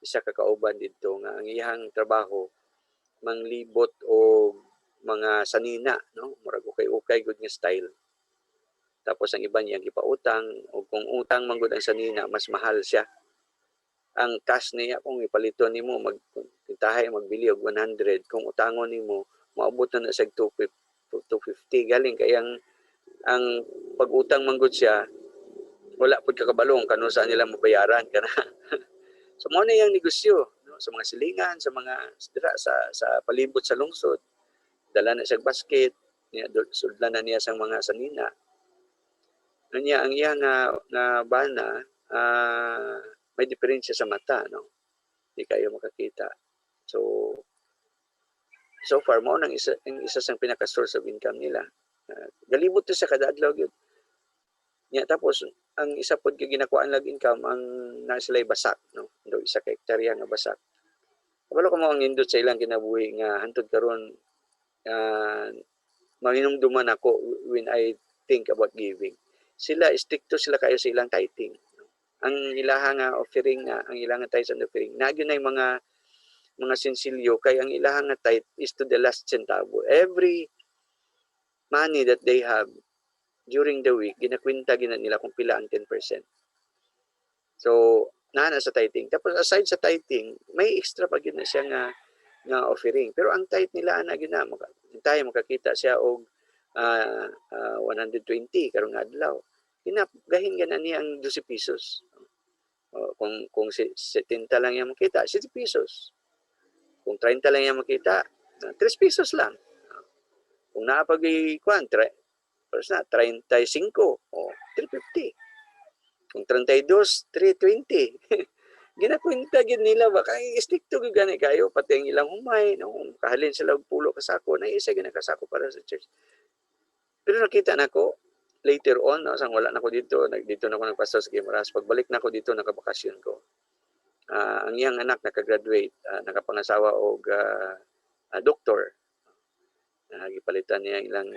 isa ka kauban dito nga ang iyang trabaho manglibot o mga sanina, no, murag ukay-ukay gud nga style. Tapos ang iba niya gipautang o kung utang man gud ang sanina mas mahal siya. Ang cash niya kung ipaliton nimo magtahay magbili og 100, kung utangon nimo maabot na sa 250 galing kay ang pag-utang man gud siya wala pud kakabalong kano saan nila mabayaran kana. So mo na yang negosyo, no, sa mga silingan, sa mga sa palibot sa lungsod. Dala na siya basket, niya sudlan na niya sang mga sanina. Niya ang iya nga bana may diferensya sa mata, no. Di kayo makakita. So far mo nang isa sang pinaka source of income nila. Galibot to sa kada adlaw gyud. Nya tapos ang isa pod kay ginakuan lag income ang nasilay basak, no. Do isa ka hektarya nga basak. Kabalo ka mo ang indot sa ilang kinabuhi nga hantod karon mahinumduman ako when I think about giving. Stricto sila kayo sa ilang tithing. Ang ilaha nga offering nga ang ilang tithes and offering nagyo nay mga sensilyo kay ang ilaha nga tithe is to the last centavo. Every money that they have during the week, ginakwinta nila kung pila ang 10%. So, nana sa tithing. Tapos aside sa tithing, may extra pa yun na siya nga offering. Pero ang tithe nila, tayo makakita siya og 120 karong adlaw. Gahin ganan niya ang 12 pesos. Kung 70 lang niya makita, 60 pesos. Kung 30 lang niya makita, 3 pesos lang. Kung napag-ikuan, first na, 35 o 350. Kung 32, 320. Ginakwinta gid nila ba kay stricto gyud gani kayo pati ang ilang humay no kahalin sila og pulo ka sako na isa gina kasako para sa church. Pero nakita nako later on no, sang wala nako dito na ako nagpastor sa Guimaras, pagbalik nako dito nakabakasyon ko. Ang iyang anak naka-graduate, nakapangasawa og doktor. Gipalitan niya ilang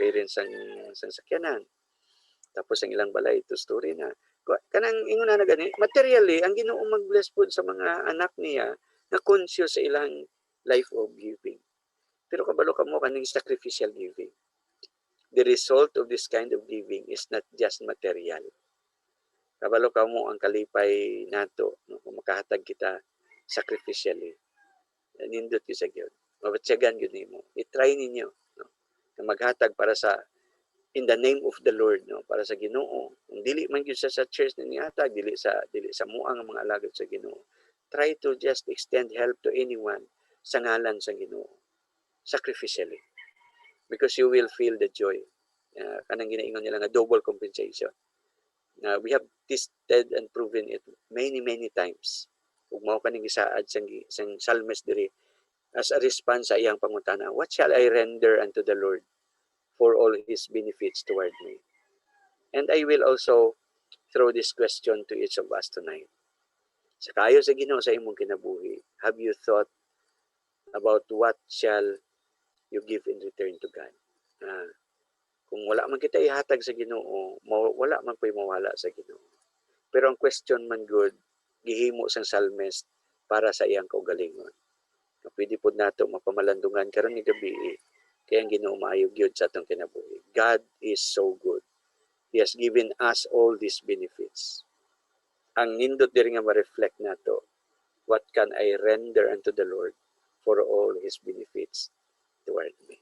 parents ang sakyanan. Tapos ang ilang balay to story na. Kanang ingon na gani, materially ang Ginoo mag-bless pod sa mga anak niya na conscious sa ilang life of giving. Pero kabalo ka mo kaning sacrificial giving. The result of this kind of giving is not just material. Kabalo ka mo ang kalipay nato no, kung makahatag kita sacrificially. Nindot yun sa Giyod. Mabatsagan yun nimo. I-try ninyo no, na maghatag para sa in the name of the Lord no, para sa Ginoo. Kung dili man gyud sa church na nihatag, dili sa muang mga alagad sa Ginoo. Try to just extend help to anyone sa ngalan sa Ginoo. Sacrificially. Because you will feel the joy. Kanang ginaingon nila nga double compensation. We have tested and proven it many times. Ug mao kaning gisaad sang psalmist diri as a response sa iyang pangutana, what shall I render unto the Lord for all His benefits toward me? And I will also throw this question to each of us tonight. Sa kayo sa Ginoo sa imong kinabuhi, have you thought about what shall you give in return to God? Kung wala man kita ihatag sa Ginoo, wala man po'y mawala sa Ginoo. Pero ang question man good, gihimo sang psalmist para sa iyang kaugalingon. Pwede po nato mapamalandungan karon ni gabi kaya ang Ginoo maayo gyud sa atong kinabuhi. God is so good. He has given us all these benefits. Ang nindot diri nga ma-reflect nato, what can I render unto the Lord for all His benefits toward me?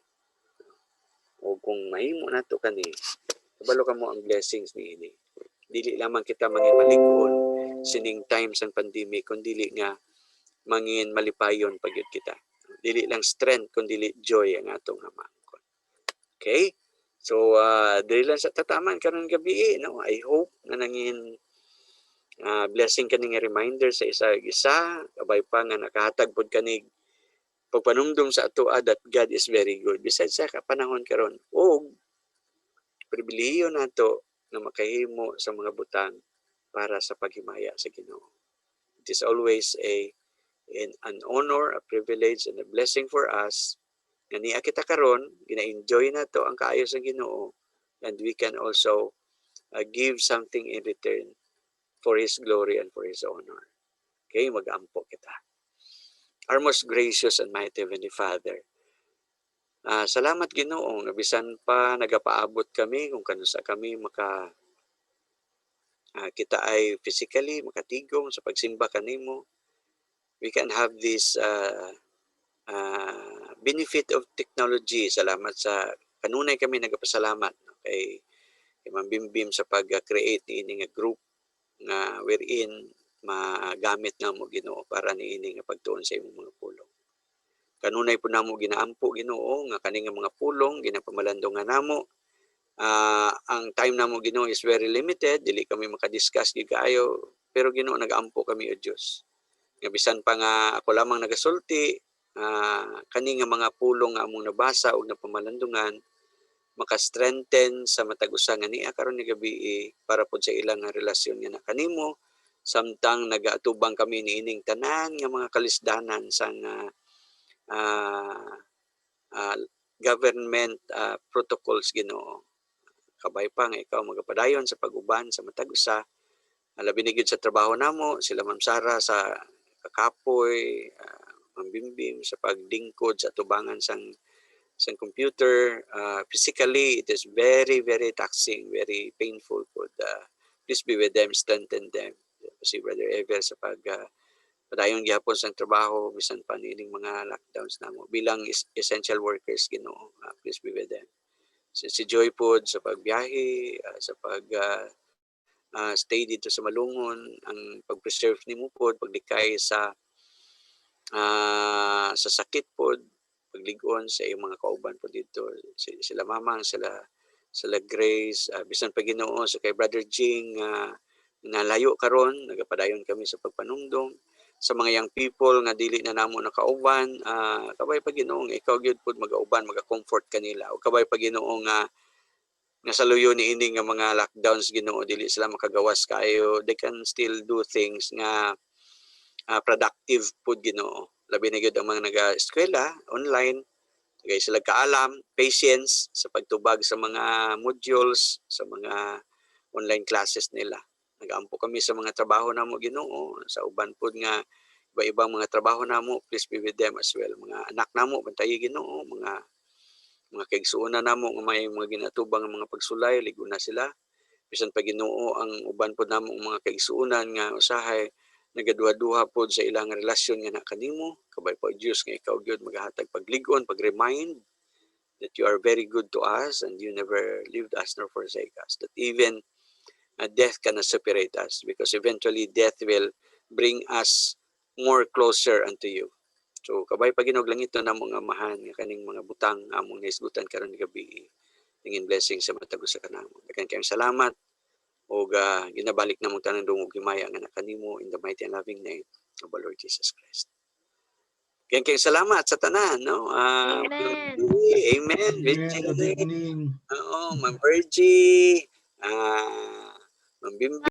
O kung mahimo nato kani, kabalo ka mo ang blessings ni ini. Dili lamang kita mangin malig-on sining times ang pandemic, kundi dili nga mangin malipayon pagyud kita. Dili lang strength kundi dili joy ang atong hamangkon. Okay? So dili lang sa tataman karon gabi no. I hope na nangin blessing kaning reminder sa isa kabay pa nga nakahatag pod kanig pagpanumdum sa atoa that God is very good. Besides sa kapanahon karon og pribilehiyo nato na makahimo sa mga butang para sa paghimaya sa Ginoo. It is always an honor, a privilege, and a blessing for us nga niya kita karon, gina-enjoy nato ang kaayo sa Ginoo, and we can also give something in return for His glory and for His honor. Okay, mag-ampo kita. Our most gracious and mighty Heavenly Father, salamat Ginoo nga bisan pa nagapaabot kami kung kanusa kami kita ay physically makatigom sa pagsimba kanimo. We can have this benefit of technology. Salamat sa kanunay kami nagapasalamat kay Ma'am Bimbim sa pag-create ni nga group nga wherein magamit na mo Ginoo para niini nga pagtuon sa imong mga pulong. Kanunay po namo ginaampo Ginoo nga kani nga mga pulong ginapamalandongan namo. Ang time namo Ginoo is very limited, dili kami makadiscuss gyud kaayo, pero Ginoo nagaampo kami o Dios. Nga bisan pa nga ako lamang nagasulti, kani nga mga pulong nga among nabasa ug napamalandungan maka-strengthen sa matag usa nga niya karon ni gabi para pud sa ilang nga relasyon nga kanimo samtang nagaatubang kami niining tanan nga mga kalisdanan sang government protocols Ginoo. Kabay pa nga ikaw magapadayon sa pag-uban sa matag usa, labi na gyud sa trabaho namo, sila Ma'am Sara sa kakapoy, Ma'am Bimbim sa pagdingkod sa tubangan sang computer. Physically, it is very, very taxing, very painful. Please be with them, strengthen them. Si Brother Ever sa padayon gyapon sa trabaho, bisan pa nining mga lockdowns namo. Bilang essential workers, Ginoo, please be with them. Si Joy pod sa pagbiyahe, sa stay dito sa Malungon, ang pag-preserve nimo pod, paglikay sa sakit pod, pagligon sa iyong mga kauban po dito, sila Mamang, sila Grace, bisan pa Ginoo sa kay Brother Jing, nalayo karon, nagapadayon kami sa pagpanumdum sa mga young people nga dili na namo nakauban, kabay pa Ginoo nga ikaw gyud pud magauban, maga-comfort kanila, o kabay pa Ginoo nga saluyo ni ini nga mga lockdowns Ginoo, dili sila makagawas kayo, they can still do things nga productive pud Ginoo. Labi na gyud ang mga naga-eskwela online, kay sila kaalam, patience sa pagtubag sa mga modules, sa mga online classes nila. Nagaampo kami sa mga trabaho namo Ginoo, sa uban pud nga iba-ibang mga trabaho namo, please be with them as well. Mga anak namo bantayi Ginoo, mga kaigsuonan namo nga may mga ginatubang nga mga pagsulay, ligo na sila. Bisan pa Ginoo ang uban pud namo mga kaigsuonan nga usahay nagaduha-duha pod sa ilang relasyon nga na kanimo, kabay po Dios nga ikaw gyud magahatag pagligon, pag-remind that you are very good to us and you never leave us nor forsake us, that even death cannot separate us, because eventually death will bring us more closer unto you. So kabay pa Ginoo langit na namo nga amahan nga kaning mga butang among naisgutan karon gabi, tingin blessing sa matag usa kanamo. Daghang kayong salamat. O ginabalik na mong tanang dungog himaya nga nakanimo in the mighty and loving name of our Lord Jesus Christ. Kayong salamat sa tanan, no? Amen. Amen. Good evening. Oo, Ma'am Virgie, Ma'am Bimbi.